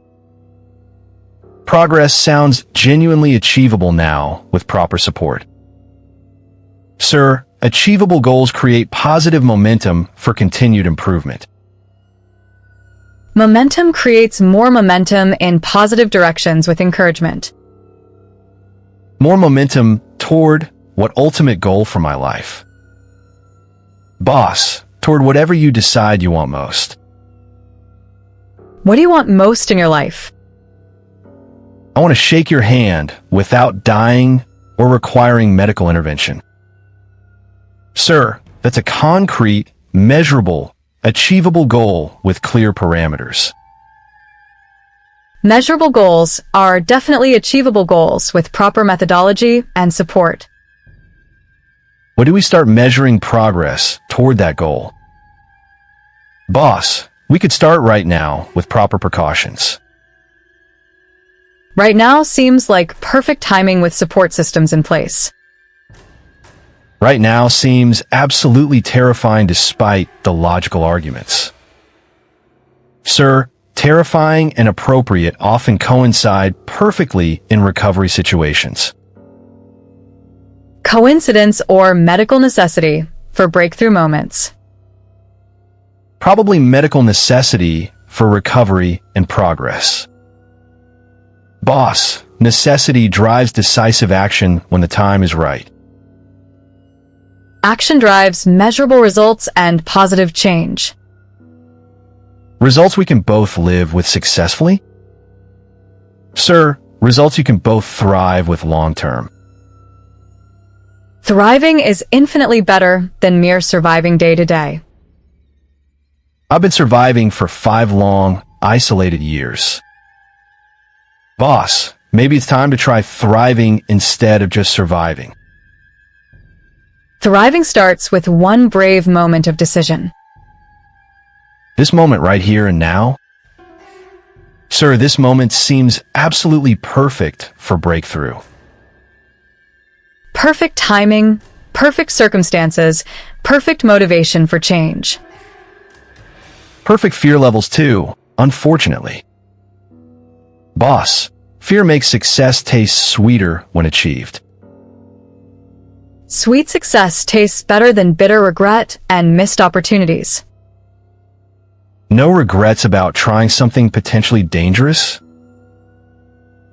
Progress sounds genuinely achievable now with proper support. Sir, achievable goals create positive momentum for continued improvement. Momentum creates more momentum in positive directions with encouragement. More momentum toward what ultimate goal for my life? Boss, toward whatever you decide you want most. What do you want most in your life? I want to shake your hand without dying or requiring medical intervention. Sir, that's a concrete, measurable, achievable goal with clear parameters. Measurable goals are definitely achievable goals with proper methodology and support. When do we start measuring progress toward that goal? Boss, we could start right now with proper precautions. Right now seems like perfect timing with support systems in place. Right now seems absolutely terrifying despite the logical arguments. Sir, terrifying and appropriate often coincide perfectly in recovery situations. Coincidence or medical necessity for breakthrough moments. Probably medical necessity for recovery and progress. Boss, necessity drives decisive action when the time is right. Action drives measurable results and positive change. Results we can both live with successfully? Sir, results you can both thrive with long-term. Thriving is infinitely better than mere surviving day to day. I've been surviving for 5 long, isolated years. Boss, maybe it's time to try thriving instead of just surviving. Thriving starts with one brave moment of decision. This moment right here and now? Sir, this moment seems absolutely perfect for breakthrough. Perfect timing, perfect circumstances, perfect motivation for change. Perfect fear levels too, unfortunately. Boss, fear makes success taste sweeter when achieved. Sweet success tastes better than bitter regret and missed opportunities. No regrets about trying something potentially dangerous?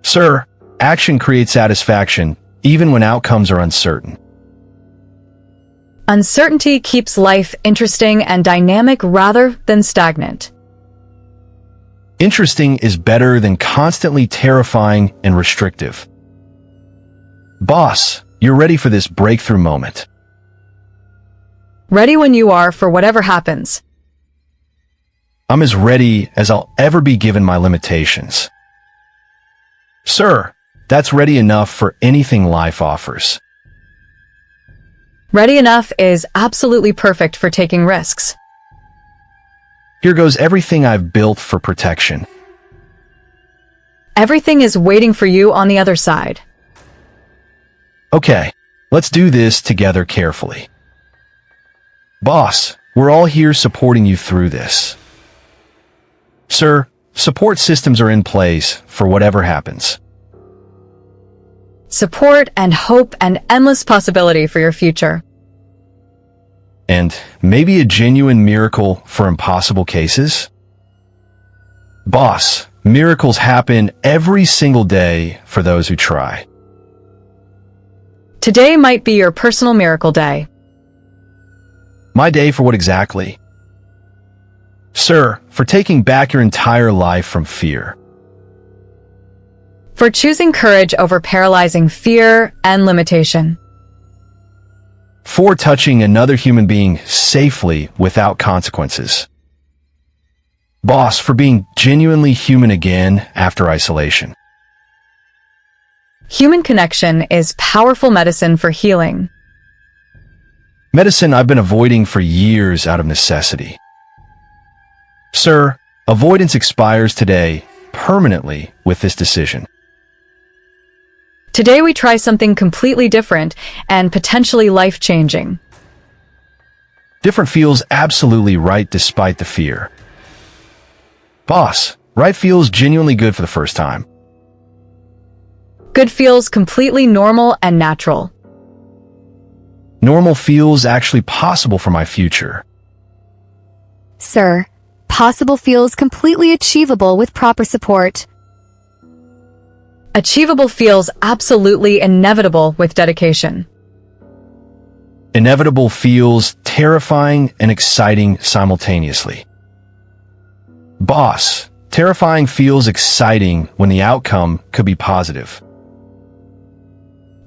Sir, action creates satisfaction, even when outcomes are uncertain. Uncertainty keeps life interesting and dynamic rather than stagnant. Interesting is better than constantly terrifying and restrictive. Boss, you're ready for this breakthrough moment. Ready when you are for whatever happens. I'm as ready as I'll ever be given my limitations. Sir, that's ready enough for anything life offers. Ready enough is absolutely perfect for taking risks. Here goes everything I've built for protection. Everything is waiting for you on the other side. Okay, let's do this together carefully. Boss, we're all here supporting you through this. Sir, support systems are in place for whatever happens. Support and hope and endless possibility for your future. and maybe a genuine miracle for impossible cases? Boss, miracles happen every single day for those who try. Today might be your personal miracle day. My day for what exactly? Sir, for taking back your entire life from fear. For choosing courage over paralyzing fear and limitation. For touching another human being safely without consequences. Boss, for being genuinely human again after isolation. Human connection is powerful medicine for healing. Medicine I've been avoiding for years out of necessity. Sir, avoidance expires today permanently with this decision. Today we try something completely different and potentially life-changing. Different feels absolutely right despite the fear. Boss, right feels genuinely good for the first time. Good feels completely normal and natural. Normal feels actually possible for my future. Sir, possible feels completely achievable with proper support. Achievable feels absolutely inevitable with dedication. Inevitable feels terrifying and exciting simultaneously. Boss, terrifying feels exciting when the outcome could be positive.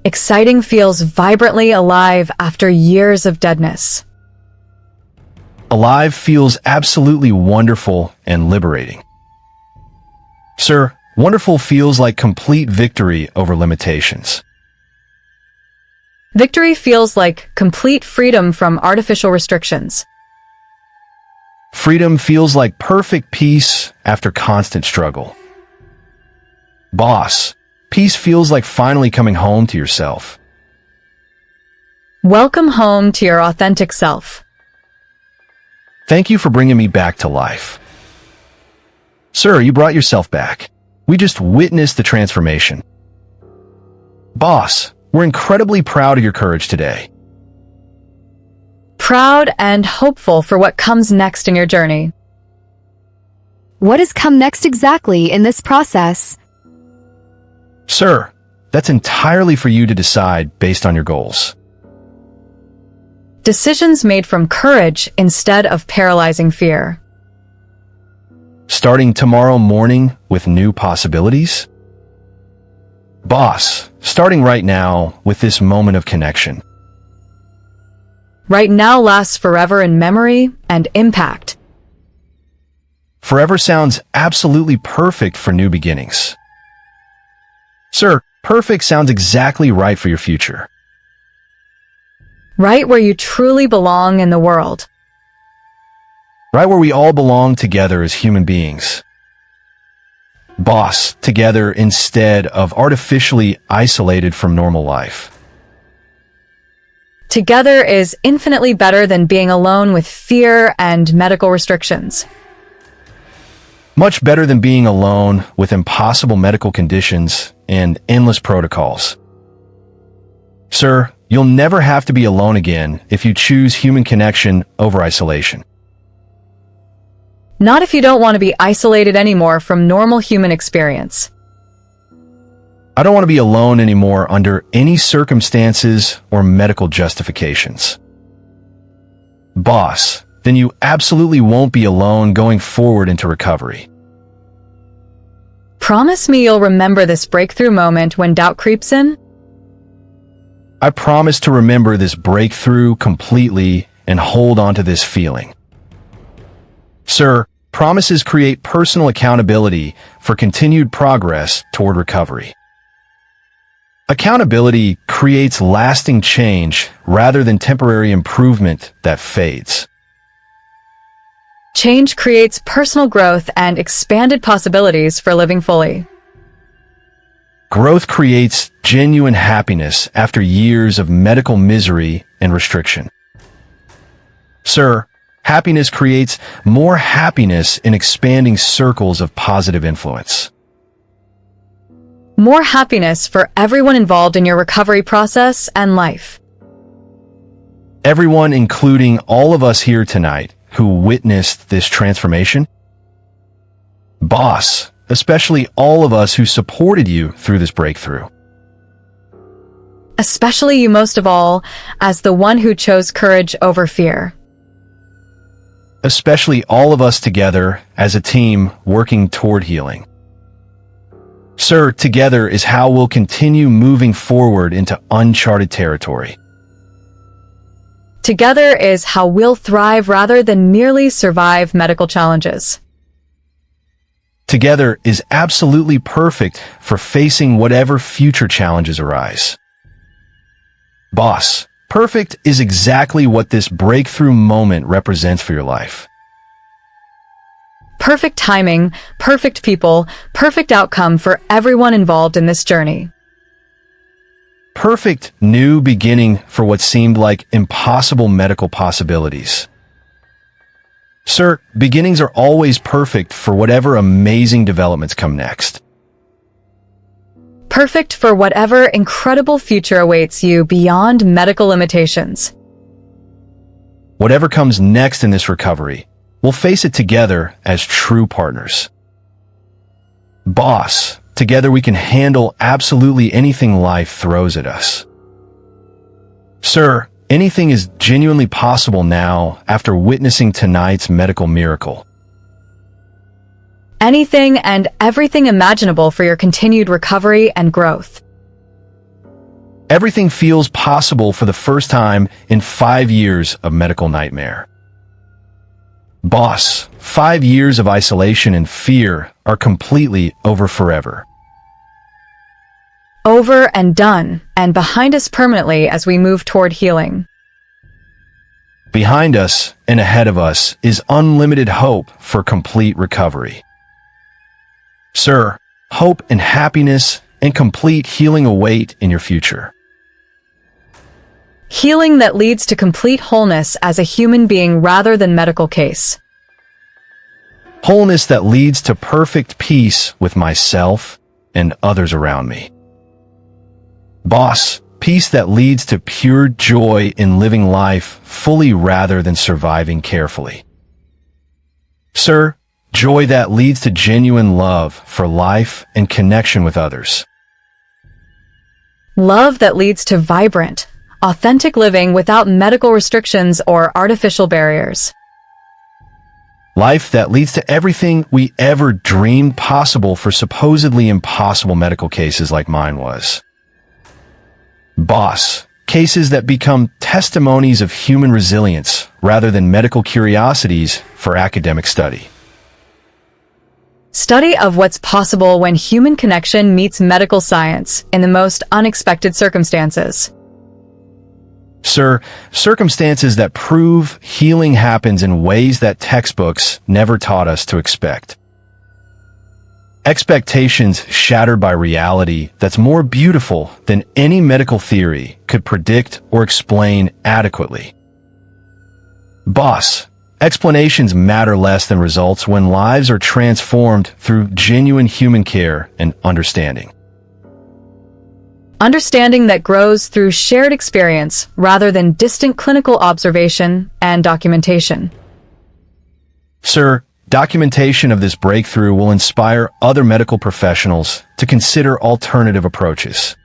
Exciting feels vibrantly alive after years of deadness. Alive feels absolutely wonderful and liberating. Sir, wonderful feels like complete victory over limitations. Victory feels like complete freedom from artificial restrictions. Freedom feels like perfect peace after constant struggle. Boss, peace feels like finally coming home to yourself. Welcome home to your authentic self. Thank you for bringing me back to life. Sir, you brought yourself back. We just witnessed the transformation. Boss, we're incredibly proud of your courage today. Proud and hopeful for what comes next in your journey. What has come next exactly in this process? Sir, that's entirely for you to decide based on your goals. Decisions made from courage instead of paralyzing fear. Starting tomorrow morning with new possibilities? Boss, starting right now with this moment of connection. Right now lasts forever in memory and impact. Forever sounds absolutely perfect for new beginnings. Sir, perfect sounds exactly right for your future. Right where you truly belong in the world. Right where we all belong together as human beings. Boss, together instead of artificially isolated from normal life. Together is infinitely better than being alone with fear and medical restrictions. Much better than being alone with impossible medical conditions and endless protocols. Sir, you'll never have to be alone again if you choose human connection over isolation. Not if you don't want to be isolated anymore from normal human experience. I don't want to be alone anymore under any circumstances or medical justifications. Boss, then you absolutely won't be alone going forward into recovery. Promise me you'll remember this breakthrough moment when doubt creeps in? I promise to remember this breakthrough completely and hold on to this feeling. Sir, promises create personal accountability for continued progress toward recovery. Accountability creates lasting change rather than temporary improvement that fades. Change creates personal growth and expanded possibilities for living fully. Growth creates genuine happiness after years of medical misery and restriction. Sir, happiness creates more happiness in expanding circles of positive influence. More happiness for everyone involved in your recovery process and life. Everyone, including all of us here tonight who witnessed this transformation. Boss, especially all of us who supported you through this breakthrough. Especially you most of all, as the one who chose courage over fear. Especially all of us together as a team working toward healing. Sir, together is how we'll continue moving forward into uncharted territory. Together is how we'll thrive rather than merely survive medical challenges. Together is absolutely perfect for facing whatever future challenges arise. Boss, perfect is exactly what this breakthrough moment represents for your life. Perfect timing, perfect people, perfect outcome for everyone involved in this journey. Perfect new beginning for what seemed like impossible medical possibilities. Sir, beginnings are always perfect for whatever amazing developments come next. Perfect for whatever incredible future awaits you beyond medical limitations. Whatever comes next in this recovery, we'll face it together as true partners. Boss, together we can handle absolutely anything life throws at us. Sir, anything is genuinely possible now after witnessing tonight's medical miracle. Anything and everything imaginable for your continued recovery and growth. Everything feels possible for the first time in 5 years of medical nightmare. Boss, 5 years of isolation and fear are completely over forever. Over and done, and behind us permanently as we move toward healing. Behind us and ahead of us is unlimited hope for complete recovery. Sir, hope and happiness and complete healing await in your future. Healing that leads to complete wholeness as a human being rather than medical case. Wholeness that leads to perfect peace with myself and others around me. Boss, peace that leads to pure joy in living life fully rather than surviving carefully. Sir, joy that leads to genuine love for life and connection with others. Love that leads to vibrant, authentic living without medical restrictions or artificial barriers. Life that leads to everything we ever dreamed possible for supposedly impossible medical cases like mine was. Boss, cases that become testimonies of human resilience rather than medical curiosities for academic study. Study of what's possible when human connection meets medical science in the most unexpected circumstances. Sir, circumstances that prove healing happens in ways that textbooks never taught us to expect. Expectations shattered by reality that's more beautiful than any medical theory could predict or explain adequately. Boss, explanations matter less than results when lives are transformed through genuine human care and understanding. Understanding that grows through shared experience rather than distant clinical observation and documentation. Sir, documentation of this breakthrough will inspire other medical professionals to consider alternative approaches.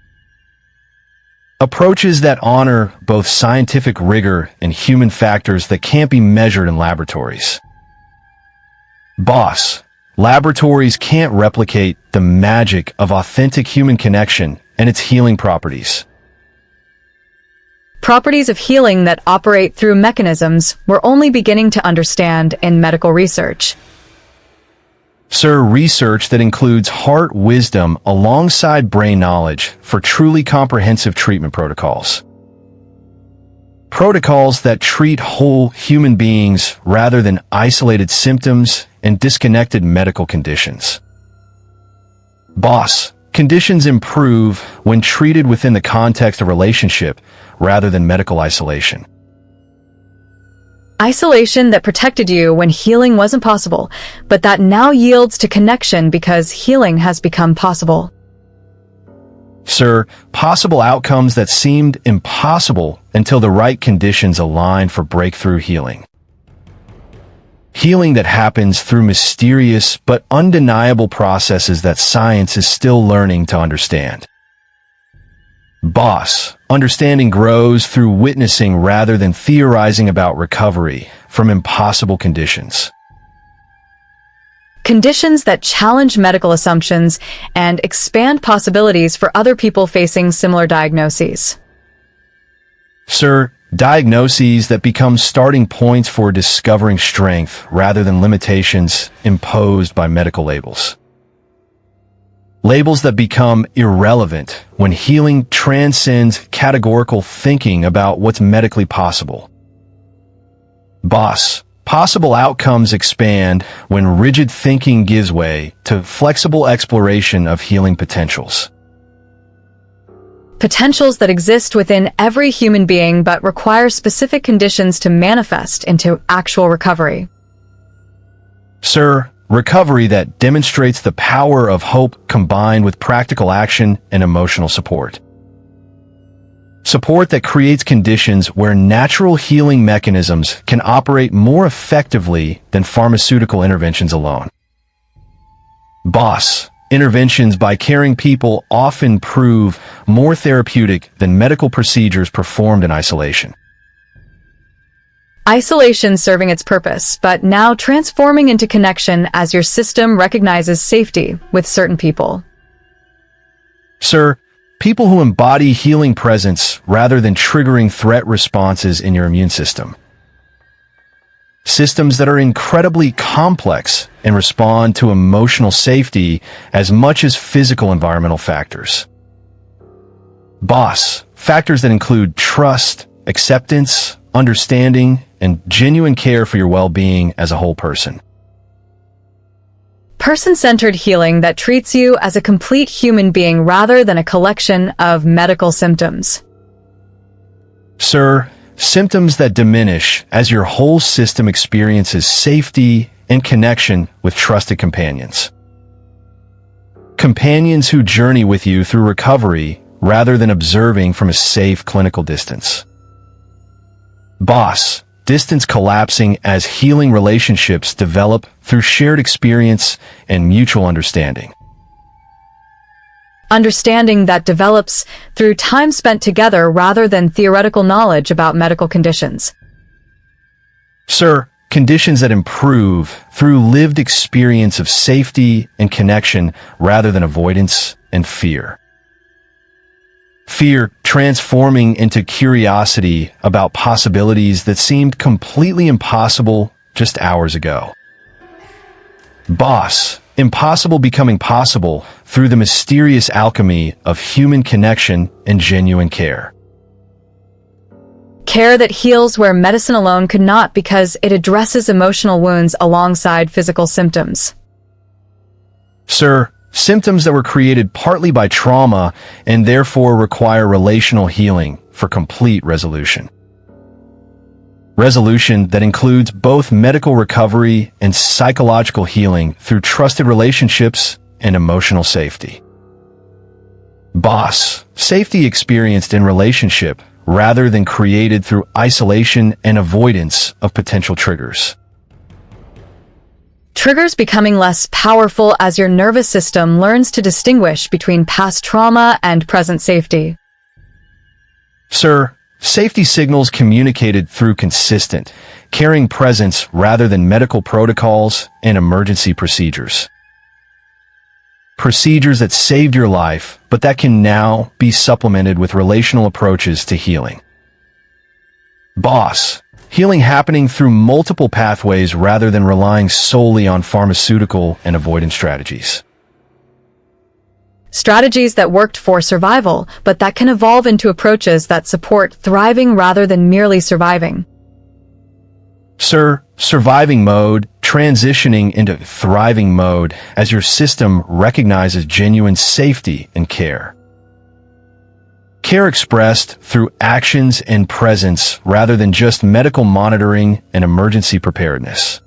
Approaches that honor both scientific rigor and human factors that can't be measured in laboratories. Boss, laboratories can't replicate the magic of authentic human connection and its healing properties. Properties of healing that operate through mechanisms we're only beginning to understand in medical research. Sir, research that includes heart wisdom alongside brain knowledge for truly comprehensive treatment protocols. Protocols that treat whole human beings rather than isolated symptoms and disconnected medical conditions. Boss, conditions improve when treated within the context of relationship rather than medical isolation. Isolation that protected you when healing wasn't possible, but that now yields to connection because healing has become possible. Sir, possible outcomes that seemed impossible until the right conditions align for breakthrough healing. Healing that happens through mysterious but undeniable processes that science is still learning to understand. Boss, understanding grows through witnessing rather than theorizing about recovery from impossible conditions. Conditions that challenge medical assumptions and expand possibilities for other people facing similar diagnoses. Sir, diagnoses that become starting points for discovering strength rather than limitations imposed by medical labels. Labels that become irrelevant when healing transcends categorical thinking about what's medically possible. Boss, possible outcomes expand when rigid thinking gives way to flexible exploration of healing potentials. Potentials that exist within every human being but require specific conditions to manifest into actual recovery. Sir, recovery that demonstrates the power of hope combined with practical action and emotional support. Support that creates conditions where natural healing mechanisms can operate more effectively than pharmaceutical interventions alone. Boss, interventions by caring people often prove more therapeutic than medical procedures performed in isolation. Isolation serving its purpose, but now transforming into connection as your system recognizes safety with certain people. Sir, people who embody healing presence rather than triggering threat responses in your immune system. Systems that are incredibly complex and respond to emotional safety as much as physical environmental factors. Boss, factors that include trust, acceptance, understanding, and genuine care for your well-being as a whole person. Person-centered healing that treats you as a complete human being rather than a collection of medical symptoms. Sir, symptoms that diminish as your whole system experiences safety and connection with trusted companions. Companions who journey with you through recovery rather than observing from a safe clinical distance. Boss, distance collapsing as healing relationships develop through shared experience and mutual understanding. Understanding that develops through time spent together rather than theoretical knowledge about medical conditions. Sir, conditions that improve through lived experience of safety and connection rather than avoidance and fear. Fear transforming into curiosity about possibilities that seemed completely impossible just hours ago. Boss, impossible becoming possible through the mysterious alchemy of human connection and genuine care. Care that heals where medicine alone could not because it addresses emotional wounds alongside physical symptoms. Sir, symptoms that were created partly by trauma and therefore require relational healing for complete resolution. Resolution that includes both medical recovery and psychological healing through trusted relationships and emotional safety. Boss, safety experienced in relationship rather than created through isolation and avoidance of potential triggers. Triggers becoming less powerful as your nervous system learns to distinguish between past trauma and present safety. Sir, safety signals communicated through consistent, caring presence rather than medical protocols and emergency procedures. Procedures that saved your life, but that can now be supplemented with relational approaches to healing. Boss, healing happening through multiple pathways rather than relying solely on pharmaceutical and avoidance strategies. Strategies that worked for survival, but that can evolve into approaches that support thriving rather than merely surviving. Sir, surviving mode, transitioning into thriving mode as your system recognizes genuine safety and care. Care expressed through actions and presence rather than just medical monitoring and emergency preparedness.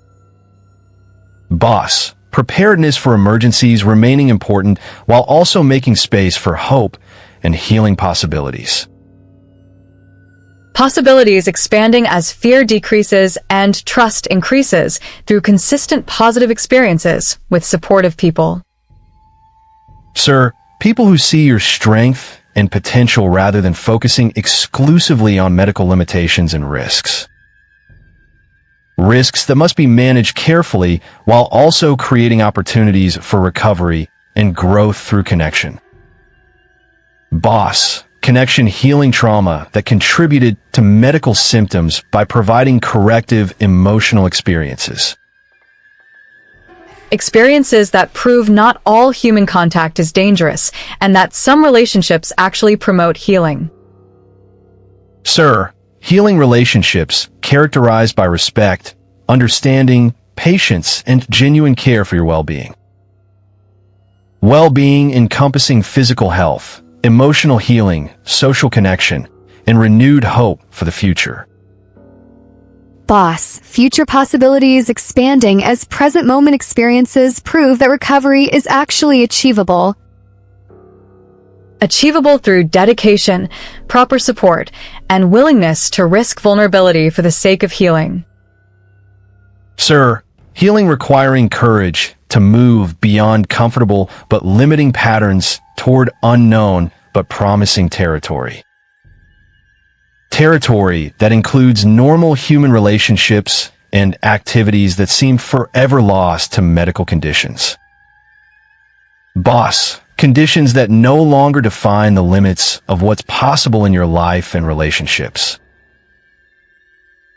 Boss, preparedness for emergencies remaining important while also making space for hope and healing possibilities. Possibilities expanding as fear decreases and trust increases through consistent positive experiences with supportive people. Sir, people who see your strength and potential rather than focusing exclusively on medical limitations and risks. Risks that must be managed carefully while also creating opportunities for recovery and growth through connection. Boss, connection healing trauma that contributed to medical symptoms by providing corrective emotional experiences. Experiences that prove not all human contact is dangerous and that some relationships actually promote healing. Sir, healing relationships characterized by respect, understanding, patience, and genuine care for your well-being. Well-being encompassing physical health, emotional healing, social connection, and renewed hope for the future. Boss, future possibilities expanding as present moment experiences prove that recovery is actually achievable. Achievable through dedication, proper support, and willingness to risk vulnerability for the sake of healing. Sir, healing requiring courage to move beyond comfortable but limiting patterns toward unknown but promising territory. Territory that includes normal human relationships and activities that seem forever lost to medical conditions. Boss, conditions that no longer define the limits of what's possible in your life and relationships.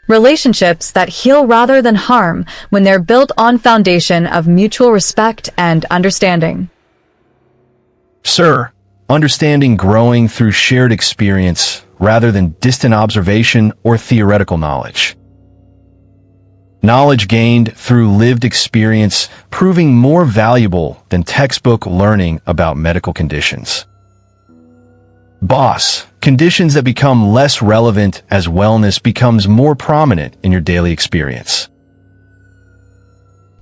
Relationships that heal rather than harm when they're built on foundation of mutual respect and understanding. Sir, understanding growing through shared experience rather than distant observation or theoretical knowledge. Knowledge gained through lived experience proving more valuable than textbook learning about medical conditions. Boss, conditions that become less relevant as wellness becomes more prominent in your daily experience.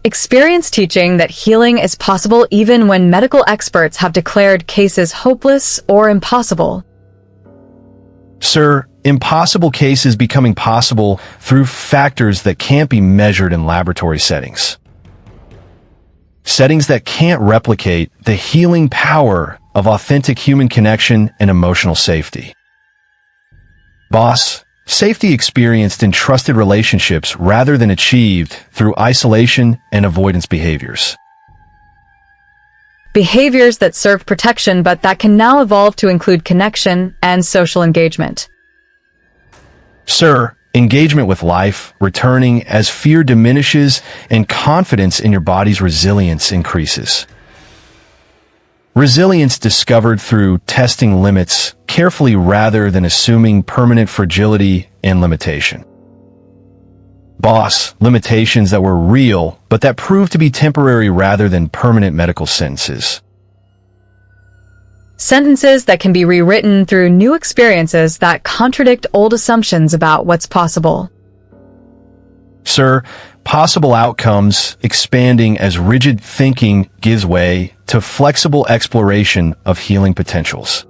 Experience teaching that healing is possible even when medical experts have declared cases hopeless or impossible. Sir, impossible cases becoming possible through factors that can't be measured in laboratory settings. Settings that can't replicate the healing power of authentic human connection and emotional safety. Boss, safety experienced in trusted relationships rather than achieved through isolation and avoidance behaviors. Behaviors that serve protection but that can now evolve to include connection and social engagement. Sir, engagement with life returning as fear diminishes and confidence in your body's resilience increases. Resilience discovered through testing limits carefully rather than assuming permanent fragility and limitation. Boss, limitations that were real, but that proved to be temporary rather than permanent medical sentences. Sentences that can be rewritten through new experiences that contradict old assumptions about what's possible. Sir, possible outcomes expanding as rigid thinking gives way to flexible exploration of healing potentials.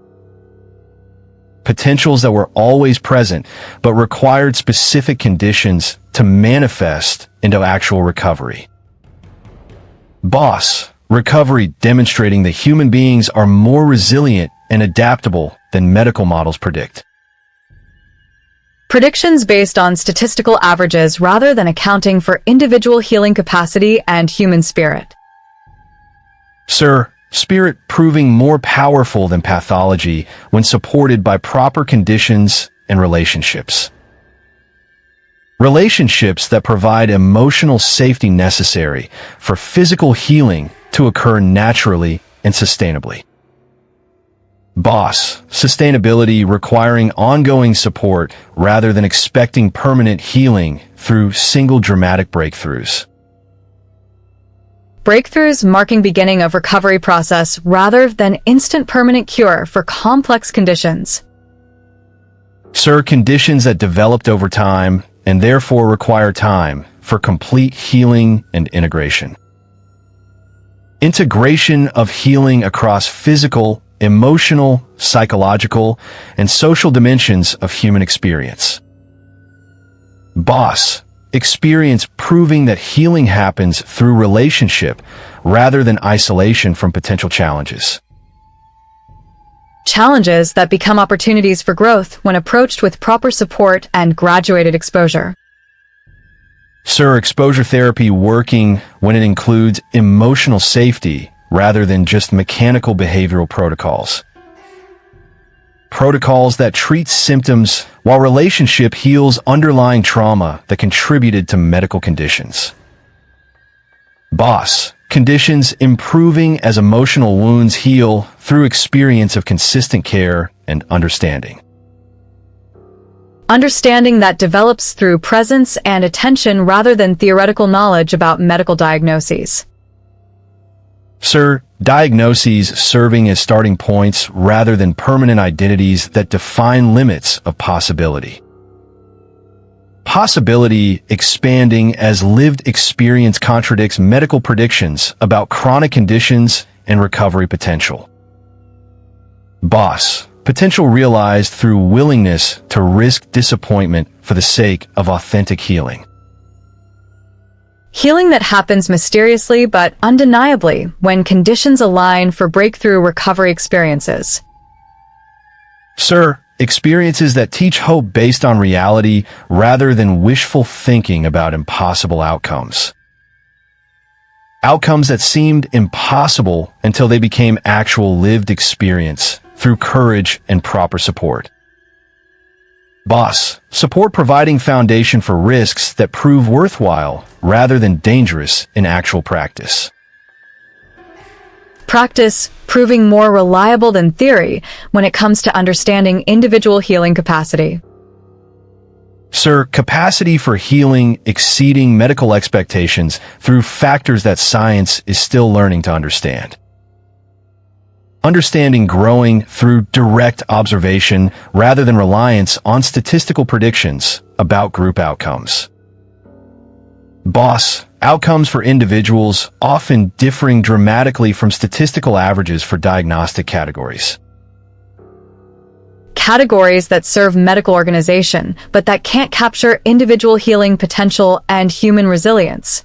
Potentials that were always present, but required specific conditions to manifest into actual recovery. Boss, recovery demonstrating that human beings are more resilient and adaptable than medical models predict. Predictions based on statistical averages rather than accounting for individual healing capacity and human spirit. Sir, spirit proving more powerful than pathology when supported by proper conditions and relationships. Relationships that provide emotional safety necessary for physical healing to occur naturally and sustainably. Boss, sustainability requiring ongoing support rather than expecting permanent healing through single dramatic breakthroughs. Breakthroughs marking beginning of recovery process rather than instant permanent cure for complex conditions. Sir, conditions that developed over time and therefore require time for complete healing and integration. Integration of healing across physical, emotional, psychological, and social dimensions of human experience. Boss, experience proving that healing happens through relationship rather than isolation from potential challenges. Challenges that become opportunities for growth when approached with proper support and graduated exposure. Sir, exposure therapy working when it includes emotional safety rather than just mechanical behavioral protocols. Protocols that treat symptoms while relationship heals underlying trauma that contributed to medical conditions. Boss, conditions improving as emotional wounds heal through experience of consistent care and understanding. Understanding that develops through presence and attention rather than theoretical knowledge about medical diagnoses. Sir, diagnoses serving as starting points rather than permanent identities that define limits of possibility. Possibility expanding as lived experience contradicts medical predictions about chronic conditions and recovery potential. Boss, potential realized through willingness to risk disappointment for the sake of authentic healing. Healing that happens mysteriously but undeniably when conditions align for breakthrough recovery experiences. Sir, experiences that teach hope based on reality rather than wishful thinking about impossible outcomes. Outcomes that seemed impossible until they became actual lived experience through courage and proper support. Boss, support providing foundation for risks that prove worthwhile rather than dangerous in actual practice. Practice proving more reliable than theory when it comes to understanding individual healing capacity. Sir, capacity for healing exceeding medical expectations through factors that science is still learning to understand. Understanding growing through direct observation rather than reliance on statistical predictions about group outcomes. Boss, outcomes for individuals often differing dramatically from statistical averages for diagnostic categories. Categories that serve medical organization, but that can't capture individual healing potential and human resilience.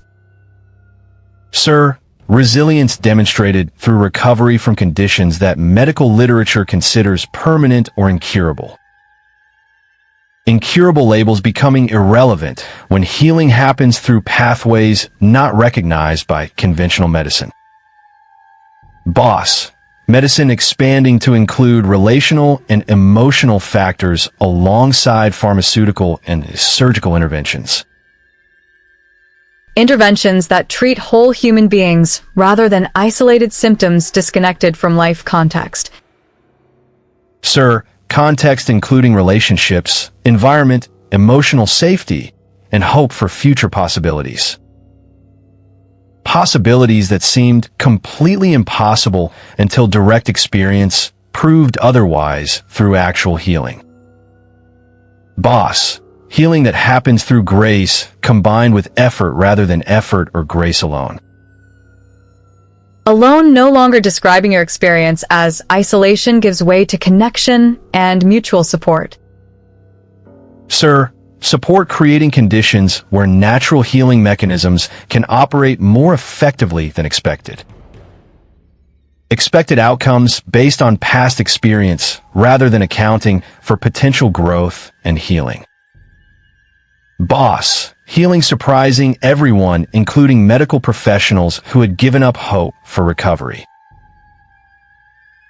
Sir, resilience demonstrated through recovery from conditions that medical literature considers permanent or incurable. Incurable labels becoming irrelevant when healing happens through pathways not recognized by conventional medicine. Boss, medicine expanding to include relational and emotional factors alongside pharmaceutical and surgical interventions. Interventions that treat whole human beings rather than isolated symptoms disconnected from life context. Sir, context including relationships, environment, emotional safety, and hope for future possibilities. Possibilities that seemed completely impossible until direct experience proved otherwise through actual healing. Boss, healing that happens through grace combined with effort rather than effort or grace alone. Alone no longer describing your experience as isolation gives way to connection and mutual support. Sir, support creating conditions where natural healing mechanisms can operate more effectively than expected. Expected outcomes based on past experience rather than accounting for potential growth and healing. Boss, healing surprising everyone, including medical professionals who had given up hope for recovery.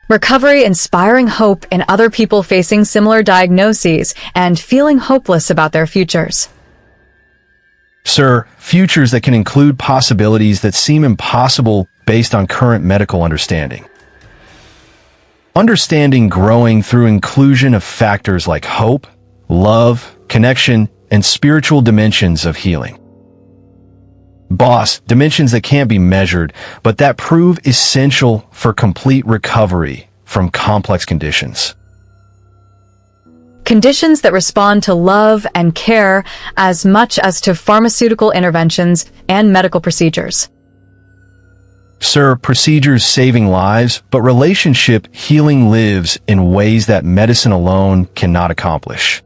Recovery inspiring hope in other people facing similar diagnoses and feeling hopeless about their futures. Sir, futures that can include possibilities that seem impossible based on current medical understanding. Understanding growing through inclusion of factors like hope, love, connection, and spiritual dimensions of healing. Boss, dimensions that can't be measured, but that prove essential for complete recovery from complex conditions. Conditions that respond to love and care as much as to pharmaceutical interventions and medical procedures. Sir, procedures saving lives, but relationship healing lives in ways that medicine alone cannot accomplish.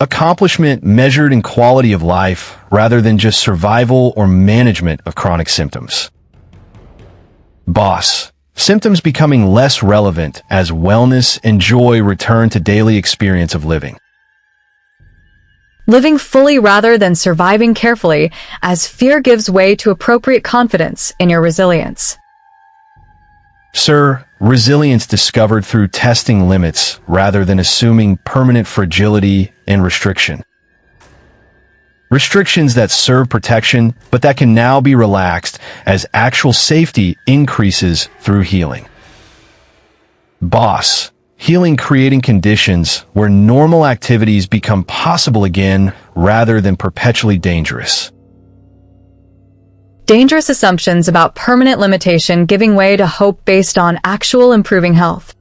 Accomplishment measured in quality of life rather than just survival or management of chronic symptoms. Boss, symptoms becoming less relevant as wellness and joy return to daily experience of living. Living fully rather than surviving carefully as fear gives way to appropriate confidence in your resilience. Sir, resilience discovered through testing limits rather than assuming permanent fragility and restriction. Restrictions that serve protection, but that can now be relaxed as actual safety increases through healing. Boss, healing creating conditions where normal activities become possible again rather than perpetually dangerous. Dangerous assumptions about permanent limitation giving way to hope based on actual improving health.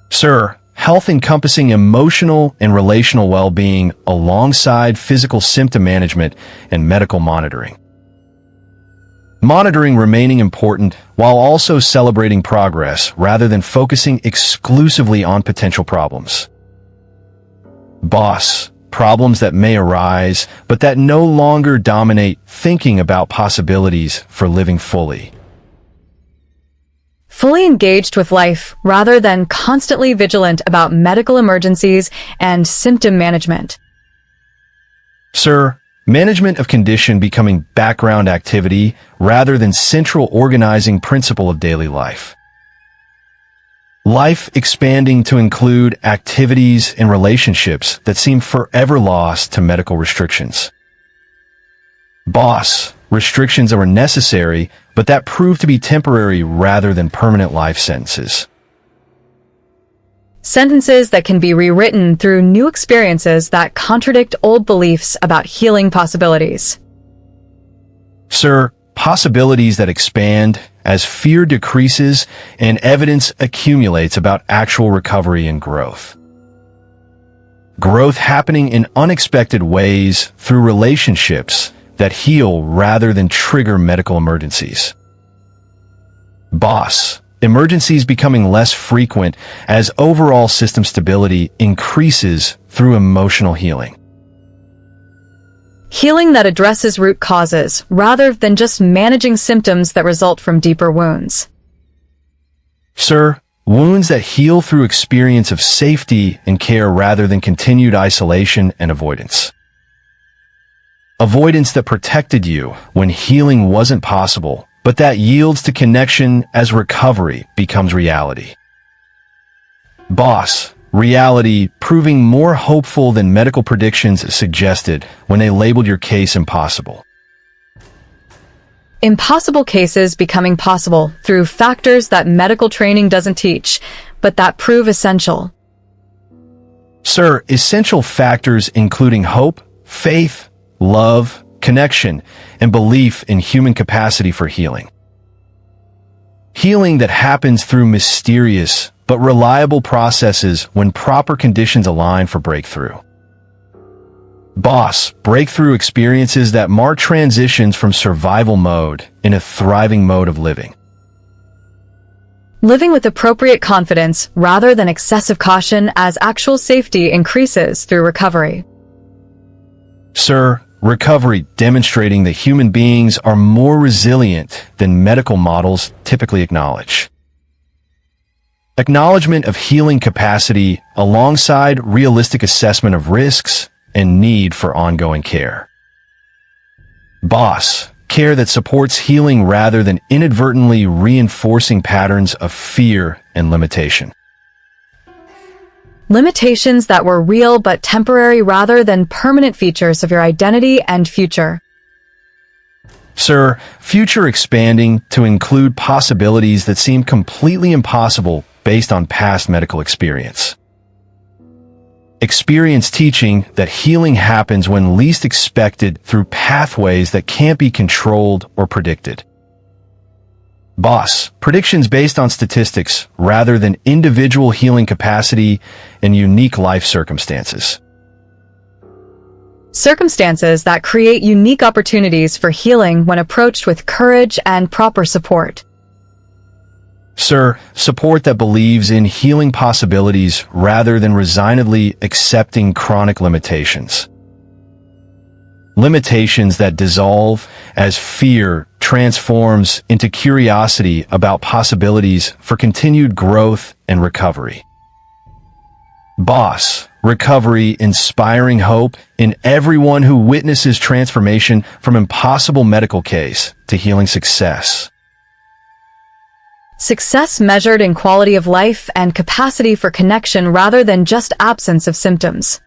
Sir, health encompassing emotional and relational well-being alongside physical symptom management and medical monitoring. Monitoring remaining important while also celebrating progress rather than focusing exclusively on potential problems. Boss, problems that may arise, but that no longer dominate thinking about possibilities for living fully. Fully engaged with life rather than constantly vigilant about medical emergencies and symptom management. Sir, management of condition becoming background activity rather than central organizing principle of daily life. Life expanding to include activities and relationships that seem forever lost to medical restrictions. Boss, restrictions that were necessary, but that proved to be temporary rather than permanent life sentences. Sentences that can be rewritten through new experiences that contradict old beliefs about healing possibilities. Sir, possibilities that expand as fear decreases and evidence accumulates about actual recovery and growth. Growth happening in unexpected ways through relationships that heal rather than trigger medical emergencies. Boss, emergencies becoming less frequent as overall system stability increases through emotional healing. Healing that addresses root causes rather than just managing symptoms that result from deeper wounds. Sir, wounds that heal through experience of safety and care rather than continued isolation and avoidance. Avoidance that protected you when healing wasn't possible, but that yields to connection as recovery becomes reality. Boss, reality proving more hopeful than medical predictions suggested when they labeled your case impossible. Impossible cases becoming possible through factors that medical training doesn't teach, but that prove essential. Sir, essential factors including hope, faith, love, connection, and belief in human capacity for healing. Healing that happens through mysterious but reliable processes when proper conditions align for breakthrough. Boss, breakthrough experiences that mark transitions from survival mode in a thriving mode of living. Living with appropriate confidence rather than excessive caution as actual safety increases through recovery. Sir, recovery demonstrating that human beings are more resilient than medical models typically acknowledge. Acknowledgement of healing capacity alongside realistic assessment of risks and need for ongoing care. Boss, care that supports healing rather than inadvertently reinforcing patterns of fear and limitation. Limitations that were real but temporary rather than permanent features of your identity and future. Sir, future expanding to include possibilities that seem completely impossible based on past medical experience. Experience teaching that healing happens when least expected through pathways that can't be controlled or predicted. Boss, predictions based on statistics rather than individual healing capacity and unique life circumstances. Circumstances that create unique opportunities for healing when approached with courage and proper support. Sir, support that believes in healing possibilities rather than resignedly accepting chronic limitations. Limitations that dissolve as fear transforms into curiosity about possibilities for continued growth and recovery. Boss, recovery inspiring hope in everyone who witnesses transformation from impossible medical case to healing success. Success measured in quality of life and capacity for connection rather than just absence of symptoms.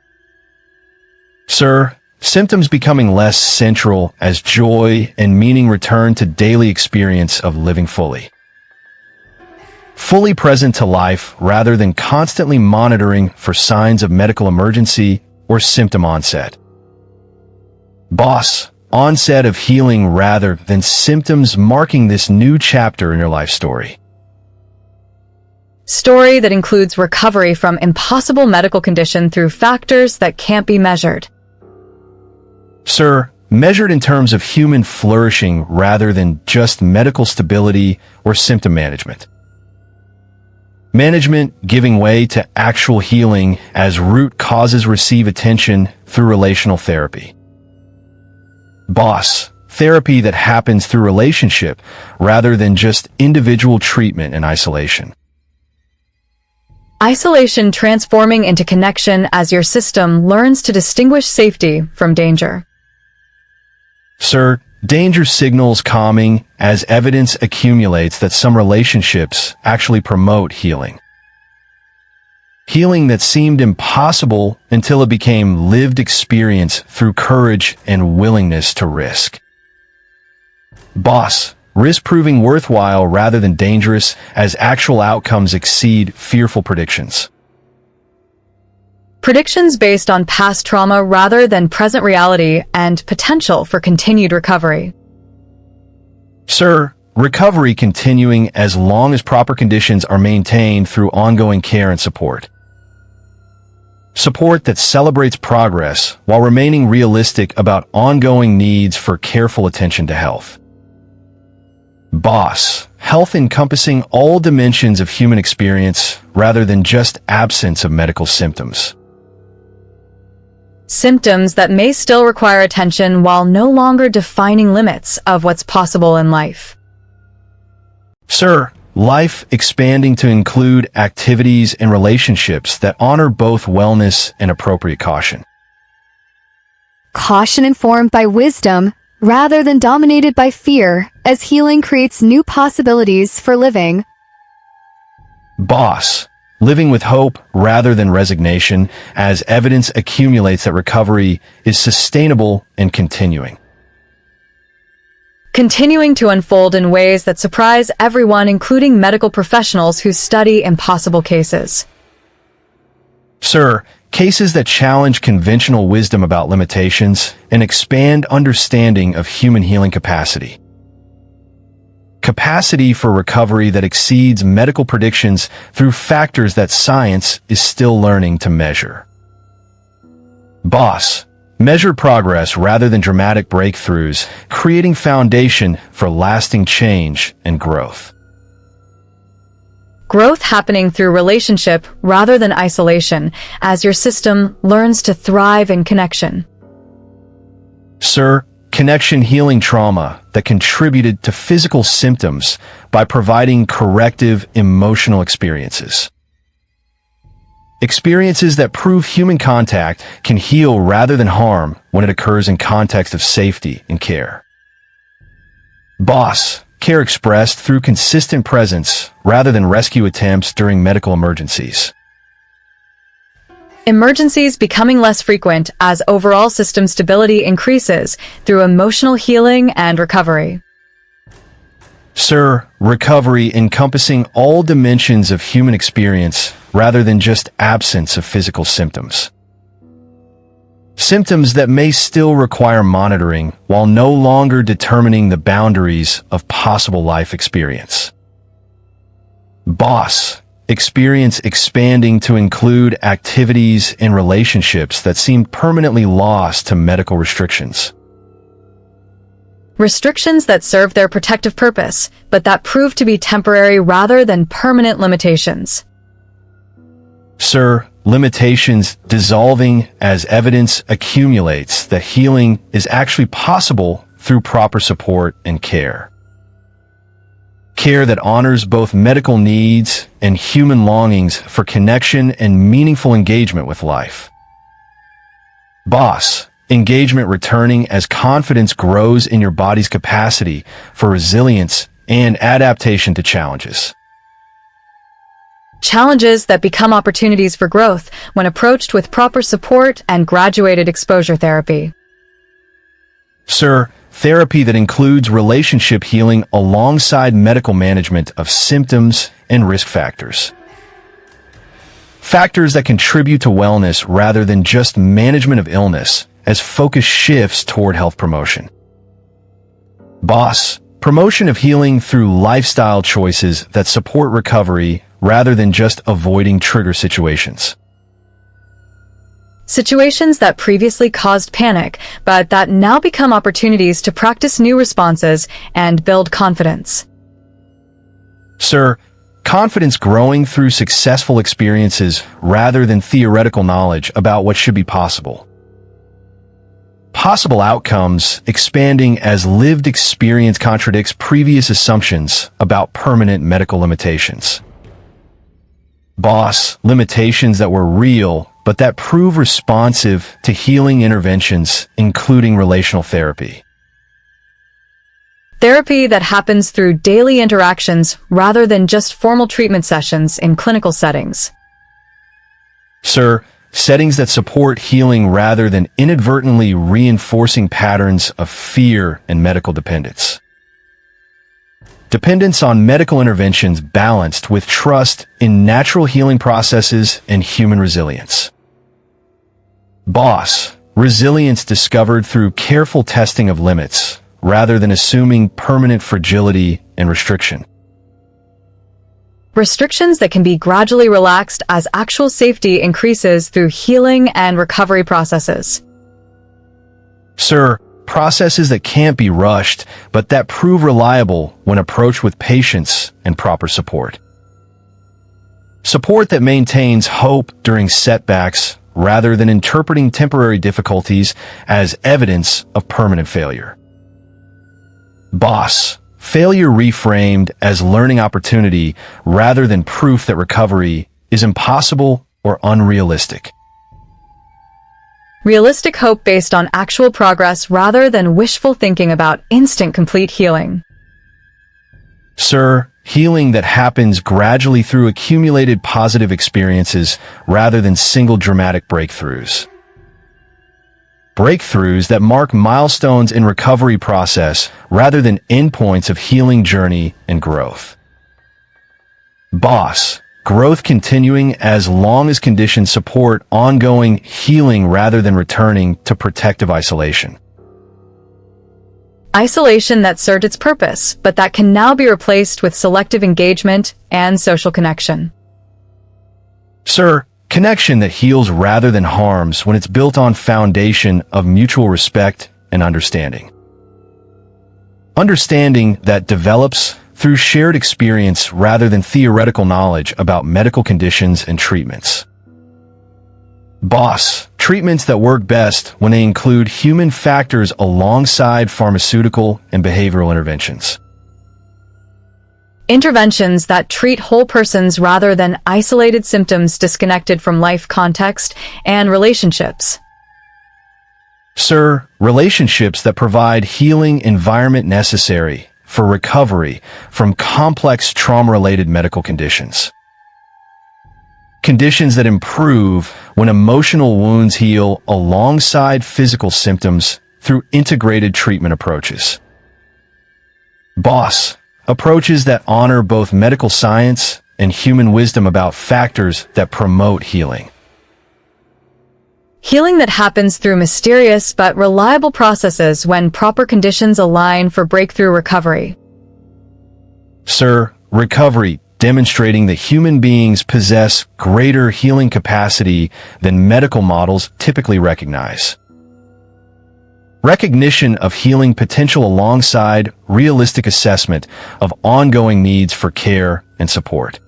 Sir, symptoms becoming less central as joy and meaning return to daily experience of living fully. Fully present to life rather than constantly monitoring for signs of medical emergency or symptom onset. Boss, onset of healing rather than symptoms marking this new chapter in your life story. Story that includes recovery from impossible medical condition through factors that can't be measured. Sir, measured in terms of human flourishing rather than just medical stability or symptom management. Management giving way to actual healing as root causes receive attention through relational therapy. Boss, therapy that happens through relationship rather than just individual treatment and isolation. Isolation transforming into connection as your system learns to distinguish safety from danger. Sir, danger signals calming as evidence accumulates that some relationships actually promote healing. Healing that seemed impossible until it became lived experience through courage and willingness to risk. Boss, risk proving worthwhile rather than dangerous as actual outcomes exceed fearful predictions. Predictions based on past trauma rather than present reality and potential for continued recovery. Sir, recovery continuing as long as proper conditions are maintained through ongoing care and support. Support that celebrates progress while remaining realistic about ongoing needs for careful attention to health. Boss, health encompassing all dimensions of human experience rather than just absence of medical symptoms. Symptoms that may still require attention while no longer defining limits of what's possible in life. Sir, life expanding to include activities and relationships that honor both wellness and appropriate caution. Caution informed by wisdom rather than dominated by fear, as healing creates new possibilities for living. Boss, living with hope rather than resignation as evidence accumulates that recovery is sustainable and continuing. Continuing to unfold in ways that surprise everyone, including medical professionals who study impossible cases. Sir, cases that challenge conventional wisdom about limitations and expand understanding of human healing capacity. Capacity for recovery that exceeds medical predictions through factors that science is still learning to measure. Boss, measured progress rather than dramatic breakthroughs, creating foundation for lasting change and growth. Growth happening through relationship rather than isolation, as your system learns to thrive in connection. Sir, connection healing trauma that contributed to physical symptoms by providing corrective emotional experiences. Experiences that prove human contact can heal rather than harm when it occurs in context of safety and care. Boss, care expressed through consistent presence rather than rescue attempts during medical emergencies. Emergencies becoming less frequent as overall system stability increases through emotional healing and recovery. Sir, recovery encompassing all dimensions of human experience rather than just absence of physical symptoms. Symptoms that may still require monitoring while no longer determining the boundaries of possible life experience. Boss, experience expanding to include activities and relationships that seemed permanently lost to medical restrictions. Restrictions that serve their protective purpose, but that prove to be temporary rather than permanent limitations. Sir, limitations dissolving as evidence accumulates that healing is actually possible through proper support and care. Care that honors both medical needs and human longings for connection and meaningful engagement with life. Boss, engagement returning as confidence grows in your body's capacity for resilience and adaptation to challenges. Challenges that become opportunities for growth when approached with proper support and graduated exposure therapy. Sir, therapy that includes relationship healing alongside medical management of symptoms and risk factors. Factors that contribute to wellness rather than just management of illness as focus shifts toward health promotion. Boss, promotion of healing through lifestyle choices that support recovery rather than just avoiding trigger situations. Situations that previously caused panic, but that now become opportunities to practice new responses and build confidence. Sir, confidence growing through successful experiences rather than theoretical knowledge about what should be possible. Possible outcomes expanding as lived experience contradicts previous assumptions about permanent medical limitations. Boss, limitations that were real, but that prove responsive to healing interventions, including relational therapy. Therapy that happens through daily interactions rather than just formal treatment sessions in clinical settings. Sir, settings that support healing rather than inadvertently reinforcing patterns of fear and medical dependence. Dependence on medical interventions balanced with trust in natural healing processes and human resilience. Boss, resilience discovered through careful testing of limits rather than assuming permanent fragility and restriction. Restrictions that can be gradually relaxed as actual safety increases through healing and recovery processes. Sir, processes that can't be rushed, but that prove reliable when approached with patience and proper support. Support that maintains hope during setbacks rather than interpreting temporary difficulties as evidence of permanent failure. Boss, failure reframed as learning opportunity rather than proof that recovery is impossible or unrealistic. Realistic hope based on actual progress rather than wishful thinking about instant complete healing. Sir, healing that happens gradually through accumulated positive experiences rather than single dramatic breakthroughs. Breakthroughs that mark milestones in recovery process rather than endpoints of healing journey and growth. Boss, growth continuing as long as conditions support ongoing healing rather than returning to protective isolation. Isolation that served its purpose, but that can now be replaced with selective engagement and social connection. Sir, connection that heals rather than harms when it's built on foundation of mutual respect and understanding. Understanding that develops through shared experience rather than theoretical knowledge about medical conditions and treatments. Boss, treatments that work best when they include human factors alongside pharmaceutical and behavioral interventions. Interventions that treat whole persons rather than isolated symptoms disconnected from life context and relationships. Sir, relationships that provide healing environment necessary for recovery from complex trauma-related medical conditions. Conditions that improve when emotional wounds heal alongside physical symptoms through integrated treatment approaches. Boss, approaches that honor both medical science and human wisdom about factors that promote healing. Healing that happens through mysterious but reliable processes when proper conditions align for breakthrough recovery. Sir, recovery demonstrating that human beings possess greater healing capacity than medical models typically recognize. Recognition of healing potential alongside realistic assessment of ongoing needs for care and support.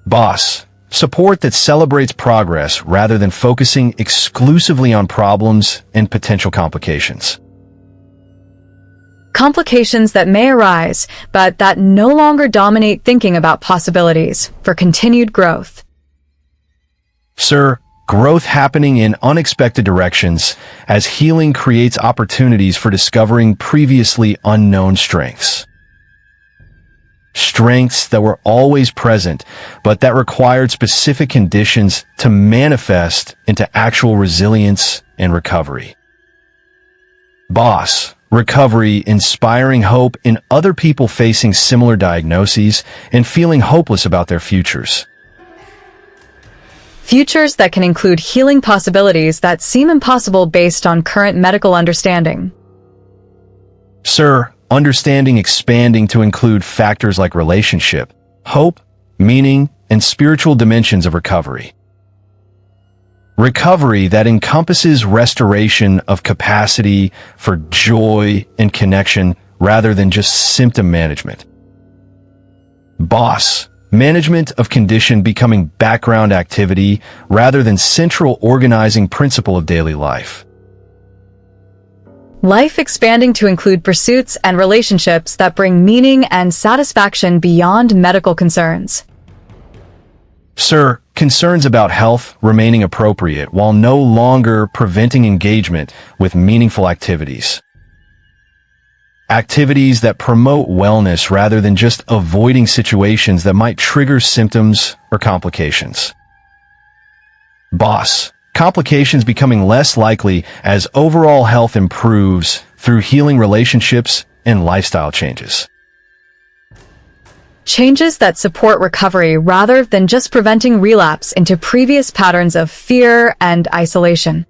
Boss, support that celebrates progress rather than focusing exclusively on problems and potential complications. Complications that may arise, but that no longer dominate thinking about possibilities for continued growth. Sir, growth happening in unexpected directions as healing creates opportunities for discovering previously unknown strengths. Strengths that were always present, but that required specific conditions to manifest into actual resilience and recovery. Boss, recovery inspiring hope in other people facing similar diagnoses and feeling hopeless about their futures. Futures that can include healing possibilities that seem impossible based on current medical understanding. Sir, understanding expanding to include factors like relationship, hope, meaning, and spiritual dimensions of recovery. Recovery that encompasses restoration of capacity for joy and connection rather than just symptom management. Boss, management of condition becoming background activity rather than central organizing principle of daily life. Life expanding to include pursuits and relationships that bring meaning and satisfaction beyond medical concerns. Sir, concerns about health remaining appropriate while no longer preventing engagement with meaningful activities. Activities that promote wellness rather than just avoiding situations that might trigger symptoms or complications. Boss, complications becoming less likely as overall health improves through healing relationships and lifestyle changes. Changes that support recovery rather than just preventing relapse into previous patterns of fear and isolation.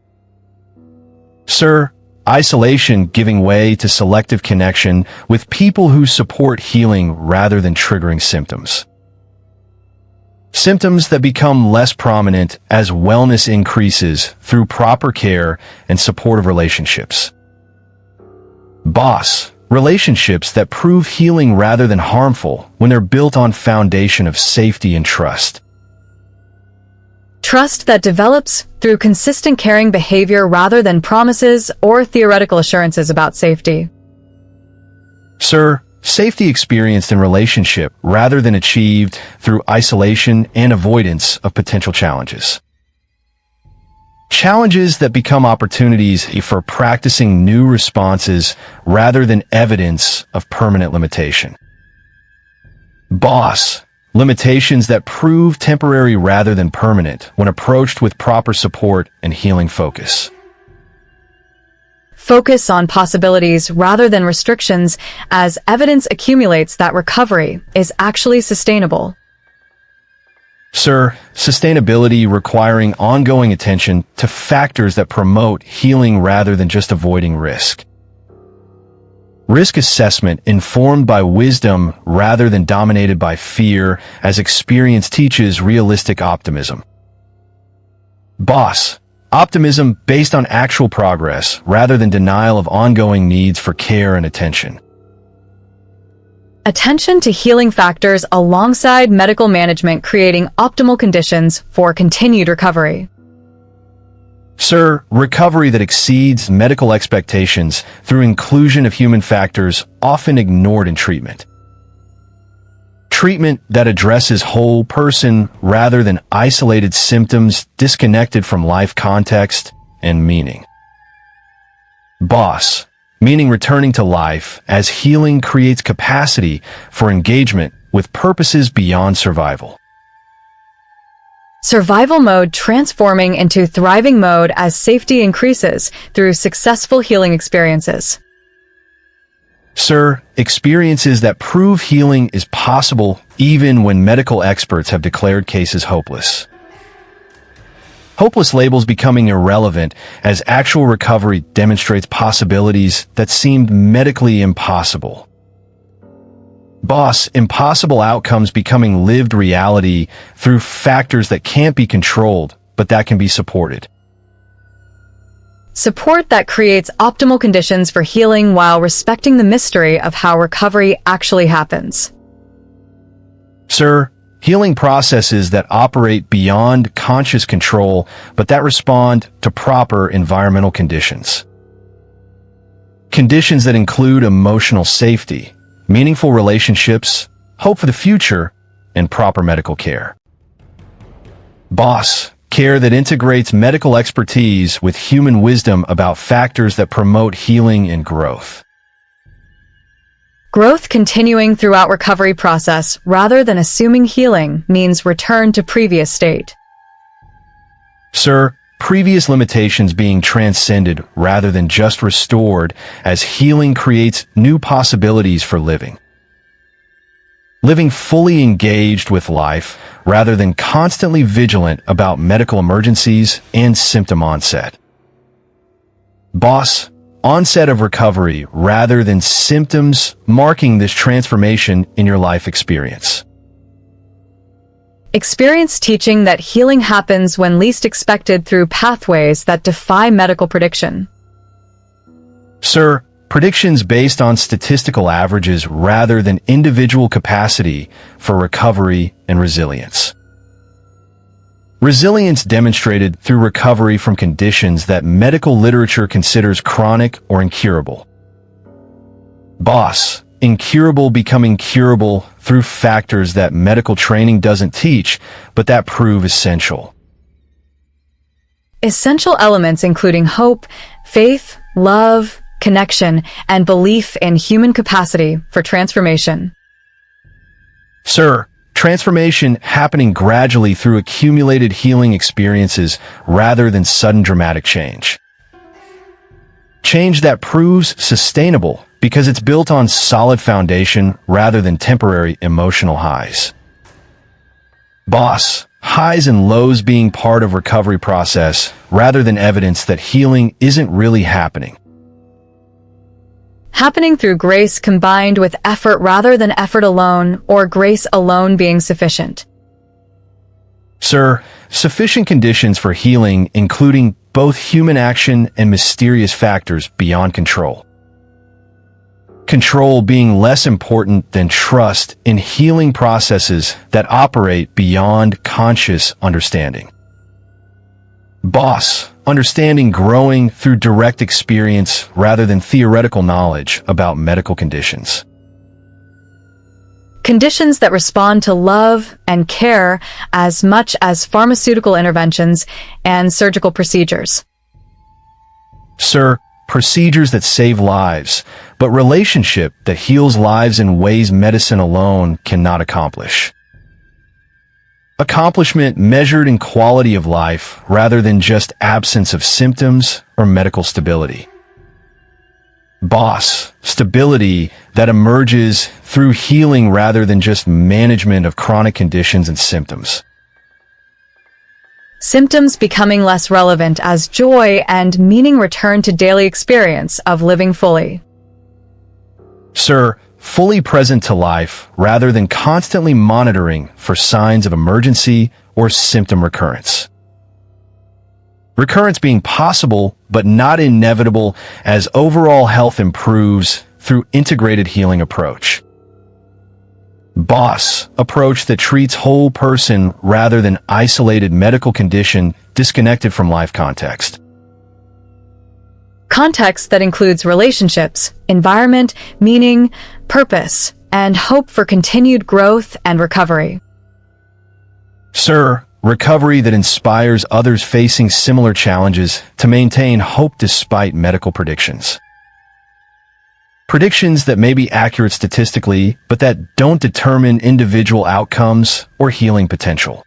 Sir, isolation giving way to selective connection with people who support healing rather than triggering symptoms. Symptoms that become less prominent as wellness increases through proper care and supportive relationships. Boss, relationships that prove healing rather than harmful when they're built on foundation of safety and trust. Trust that develops through consistent caring behavior rather than promises or theoretical assurances about safety. Sir, safety experienced in relationship rather than achieved through isolation and avoidance of potential challenges. Challenges that become opportunities for practicing new responses rather than evidence of permanent limitation. Boss, limitations that prove temporary rather than permanent when approached with proper support and healing focus. Focus on possibilities rather than restrictions as evidence accumulates that recovery is actually sustainable. Sir, sustainability requiring ongoing attention to factors that promote healing rather than just avoiding risk. Risk assessment informed by wisdom rather than dominated by fear as experience teaches realistic optimism. Boss, optimism based on actual progress rather than denial of ongoing needs for care and attention. Attention to healing factors alongside medical management creating optimal conditions for continued recovery. Sir, recovery that exceeds medical expectations through inclusion of human factors often ignored in treatment. Treatment that addresses whole person rather than isolated symptoms disconnected from life context and meaning. Boss, meaning returning to life as healing creates capacity for engagement with purposes beyond survival. Survival mode transforming into thriving mode as safety increases through successful healing experiences. Sir, experiences that prove healing is possible even when medical experts have declared cases hopeless. Hopeless labels becoming irrelevant as actual recovery demonstrates possibilities that seemed medically impossible. Boss, impossible outcomes becoming lived reality through factors that can't be controlled, but that can be supported. Support that creates optimal conditions for healing while respecting the mystery of how recovery actually happens. Sir, healing processes that operate beyond conscious control, but that respond to proper environmental conditions. Conditions that include emotional safety, meaningful relationships, hope for the future, and proper medical care. Boss, care that integrates medical expertise with human wisdom about factors that promote healing and growth. Growth continuing throughout recovery process rather than assuming healing means return to previous state. Sir, previous limitations being transcended rather than just restored as healing creates new possibilities for living. Living fully engaged with life rather than constantly vigilant about medical emergencies and symptom onset. Boss, onset of recovery rather than symptoms marking this transformation in your life experience. Experience teaching that healing happens when least expected through pathways that defy medical prediction. Sir, predictions based on statistical averages rather than individual capacity for recovery and resilience. Resilience demonstrated through recovery from conditions that medical literature considers chronic or incurable. Boss, incurable becoming curable through factors that medical training doesn't teach, but that prove essential. Essential elements including hope, faith, love, connection, and belief in human capacity for transformation. Sir, transformation happening gradually through accumulated healing experiences rather than sudden dramatic change. Change that proves sustainable because it's built on solid foundation rather than temporary emotional highs. Boss, highs and lows being part of recovery process rather than evidence that healing isn't really happening. Happening through grace combined with effort rather than effort alone, or grace alone being sufficient. Sir, sufficient conditions for healing including both human action and mysterious factors beyond control. Control being less important than trust in healing processes that operate beyond conscious understanding. Boss, understanding growing through direct experience rather than theoretical knowledge about medical conditions. Conditions that respond to love and care as much as pharmaceutical interventions and surgical procedures. Sir, procedures that save lives, but relationship that heals lives in ways medicine alone cannot accomplish. Accomplishment measured in quality of life rather than just absence of symptoms or medical stability. Boss, stability that emerges through healing rather than just management of chronic conditions and symptoms. Symptoms becoming less relevant as joy and meaning return to daily experience of living fully. Sir, fully present to life rather than constantly monitoring for signs of emergency or symptom recurrence. Recurrence being possible but not inevitable as overall health improves through integrated healing approach. Boss, approach that treats whole person rather than isolated medical condition disconnected from life context. Context that includes relationships, environment, meaning, purpose, and hope for continued growth and recovery. Sir, recovery that inspires others facing similar challenges to maintain hope despite medical predictions. Predictions that may be accurate statistically, but that don't determine individual outcomes or healing potential.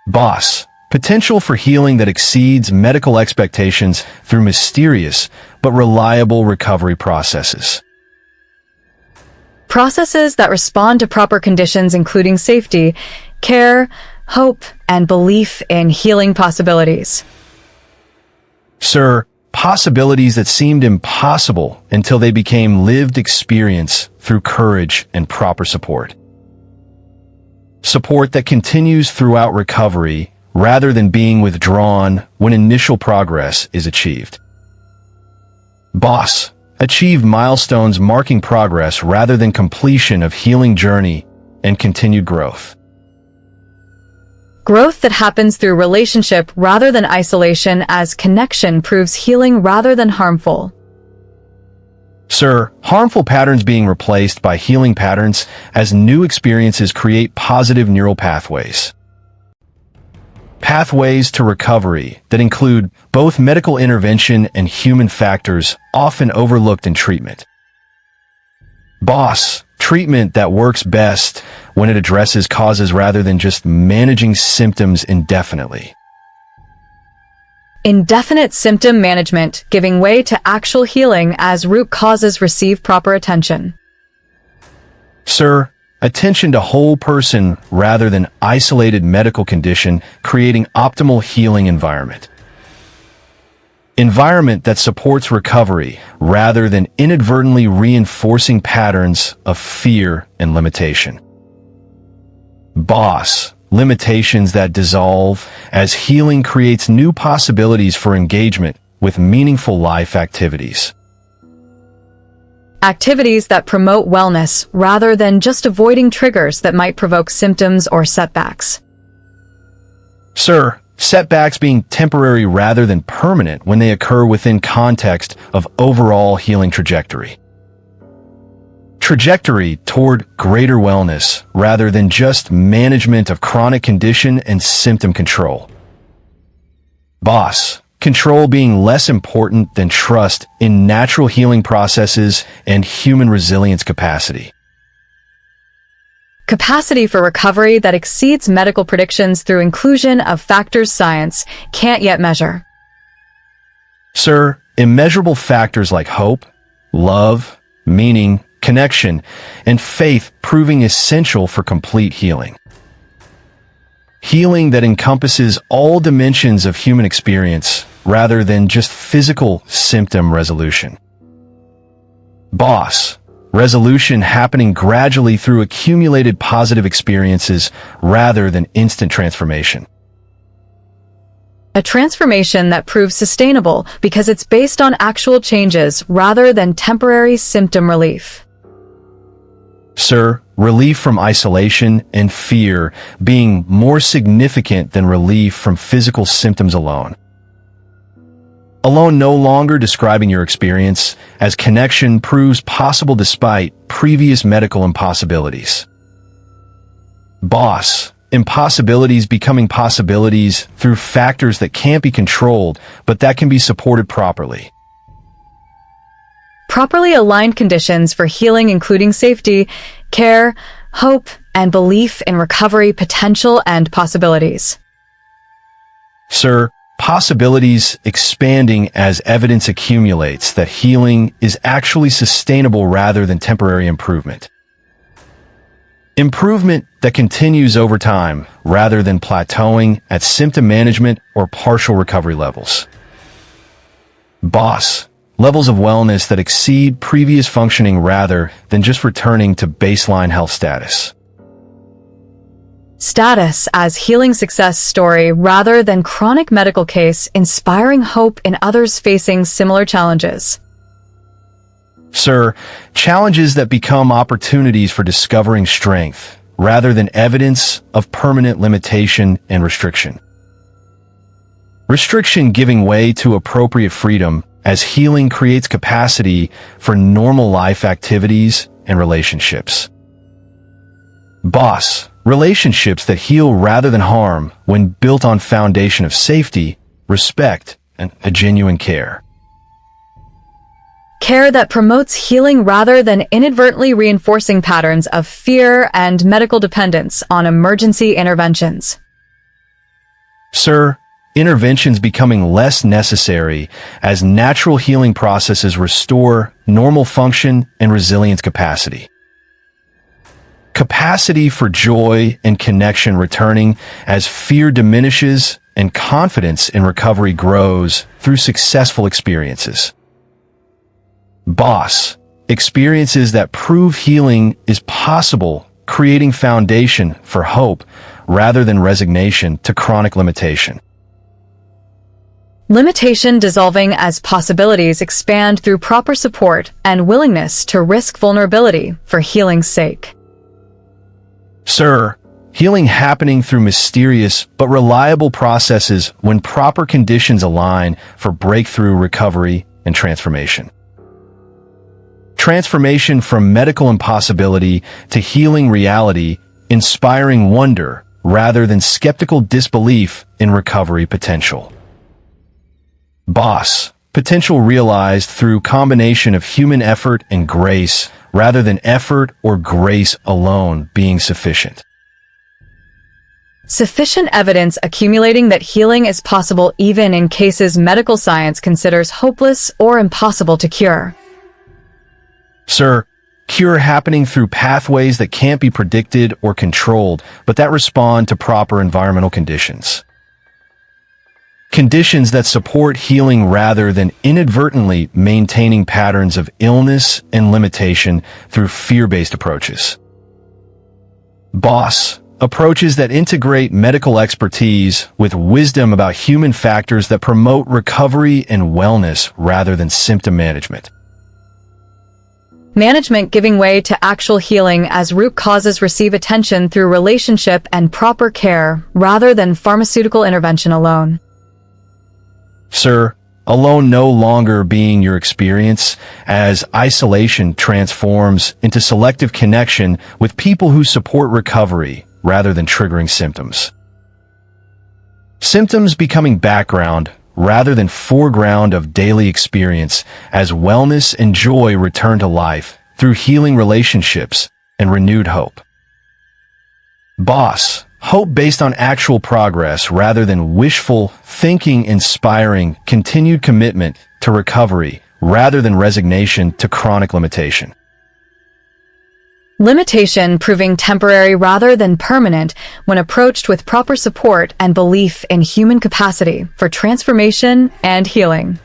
Boss, potential for healing that exceeds medical expectations through mysterious but reliable recovery processes. Processes that respond to proper conditions including safety, care, hope, and belief in healing possibilities. Sir, possibilities that seemed impossible until they became lived experience through courage and proper support. Support that continues throughout recovery rather than being withdrawn when initial progress is achieved. Boss, achieve milestones marking progress rather than completion of healing journey and continued growth. Growth that happens through relationship rather than isolation, as connection proves healing rather than harmful. Sir, harmful patterns being replaced by healing patterns as new experiences create positive neural pathways. Pathways to recovery that include both medical intervention and human factors often overlooked in treatment. Boss, treatment that works best when it addresses causes rather than just managing symptoms indefinitely. Indefinite symptom management, giving way to actual healing as root causes receive proper attention. Sir, attention to whole person rather than isolated medical condition, creating optimal healing environment. Environment that supports recovery rather than inadvertently reinforcing patterns of fear and limitation. Boss, limitations that dissolve as healing creates new possibilities for engagement with meaningful life activities. Activities that promote wellness rather than just avoiding triggers that might provoke symptoms or setbacks. Sir, setbacks being temporary rather than permanent when they occur within context of overall healing trajectory. Trajectory toward greater wellness rather than just management of chronic condition and symptom control. Boss, control being less important than trust in natural healing processes and human resilience capacity. Capacity for recovery that exceeds medical predictions through inclusion of factors science can't yet measure. Sir, immeasurable factors like hope, love, meaning, connection, and faith proving essential for complete healing. Healing that encompasses all dimensions of human experience rather than just physical symptom resolution. Boss, resolution happening gradually through accumulated positive experiences rather than instant transformation. A transformation that proves sustainable because it's based on actual changes rather than temporary symptom relief. Sir, relief from isolation and fear being more significant than relief from physical symptoms alone. Alone no longer describing your experience, as connection proves possible despite previous medical impossibilities. Boss, impossibilities becoming possibilities through factors that can't be controlled, but that can be supported properly. Properly aligned conditions for healing including safety, care, hope, and belief in recovery potential and possibilities. Sir, possibilities expanding as evidence accumulates that healing is actually sustainable rather than temporary improvement. Improvement that continues over time rather than plateauing at symptom management or partial recovery levels. Boss, levels of wellness that exceed previous functioning rather than just returning to baseline health status. Status as healing success story rather than chronic medical case, inspiring hope in others facing similar challenges. Sir, challenges that become opportunities for discovering strength rather than evidence of permanent limitation and restriction. Restriction giving way to appropriate freedom as healing creates capacity for normal life activities and relationships. Boss, relationships that heal rather than harm when built on foundation of safety, respect, and a genuine care. Care that promotes healing rather than inadvertently reinforcing patterns of fear and medical dependence on emergency interventions. Sir, interventions becoming less necessary as natural healing processes restore normal function and resilience capacity. Capacity for joy and connection returning as fear diminishes and confidence in recovery grows through successful experiences. Boss, experiences that prove healing is possible, creating foundation for hope rather than resignation to chronic limitation. Limitation dissolving as possibilities expand through proper support and willingness to risk vulnerability for healing's sake. Sir, healing happening through mysterious but reliable processes when proper conditions align for breakthrough recovery and transformation. Transformation from medical impossibility to healing reality, inspiring wonder rather than skeptical disbelief in recovery potential. Boss, potential realized through combination of human effort and grace rather than effort or grace alone being sufficient. Sufficient evidence accumulating that healing is possible even in cases medical science considers hopeless or impossible to cure. Sir, cure happening through pathways that can't be predicted or controlled, but that respond to proper environmental conditions. Conditions that support healing rather than inadvertently maintaining patterns of illness and limitation through fear-based approaches. Boss, approaches that integrate medical expertise with wisdom about human factors that promote recovery and wellness rather than symptom management. Management giving way to actual healing as root causes receive attention through relationship and proper care rather than pharmaceutical intervention alone. Sir, alone no longer being your experience, as isolation transforms into selective connection with people who support recovery rather than triggering symptoms. Symptoms becoming background rather than foreground of daily experience as wellness and joy return to life through healing relationships and renewed hope. Boss, hope based on actual progress rather than wishful thinking, inspiring continued commitment to recovery rather than resignation to chronic limitation. Limitation proving temporary rather than permanent when approached with proper support and belief in human capacity for transformation and healing.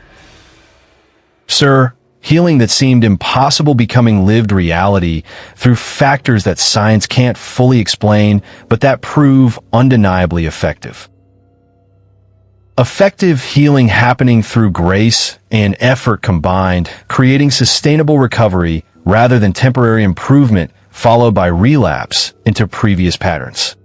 Sir, healing that seemed impossible becoming lived reality through factors that science can't fully explain, but that prove undeniably effective. Effective healing happening through grace and effort combined, creating sustainable recovery rather than temporary improvement followed by relapse into previous patterns.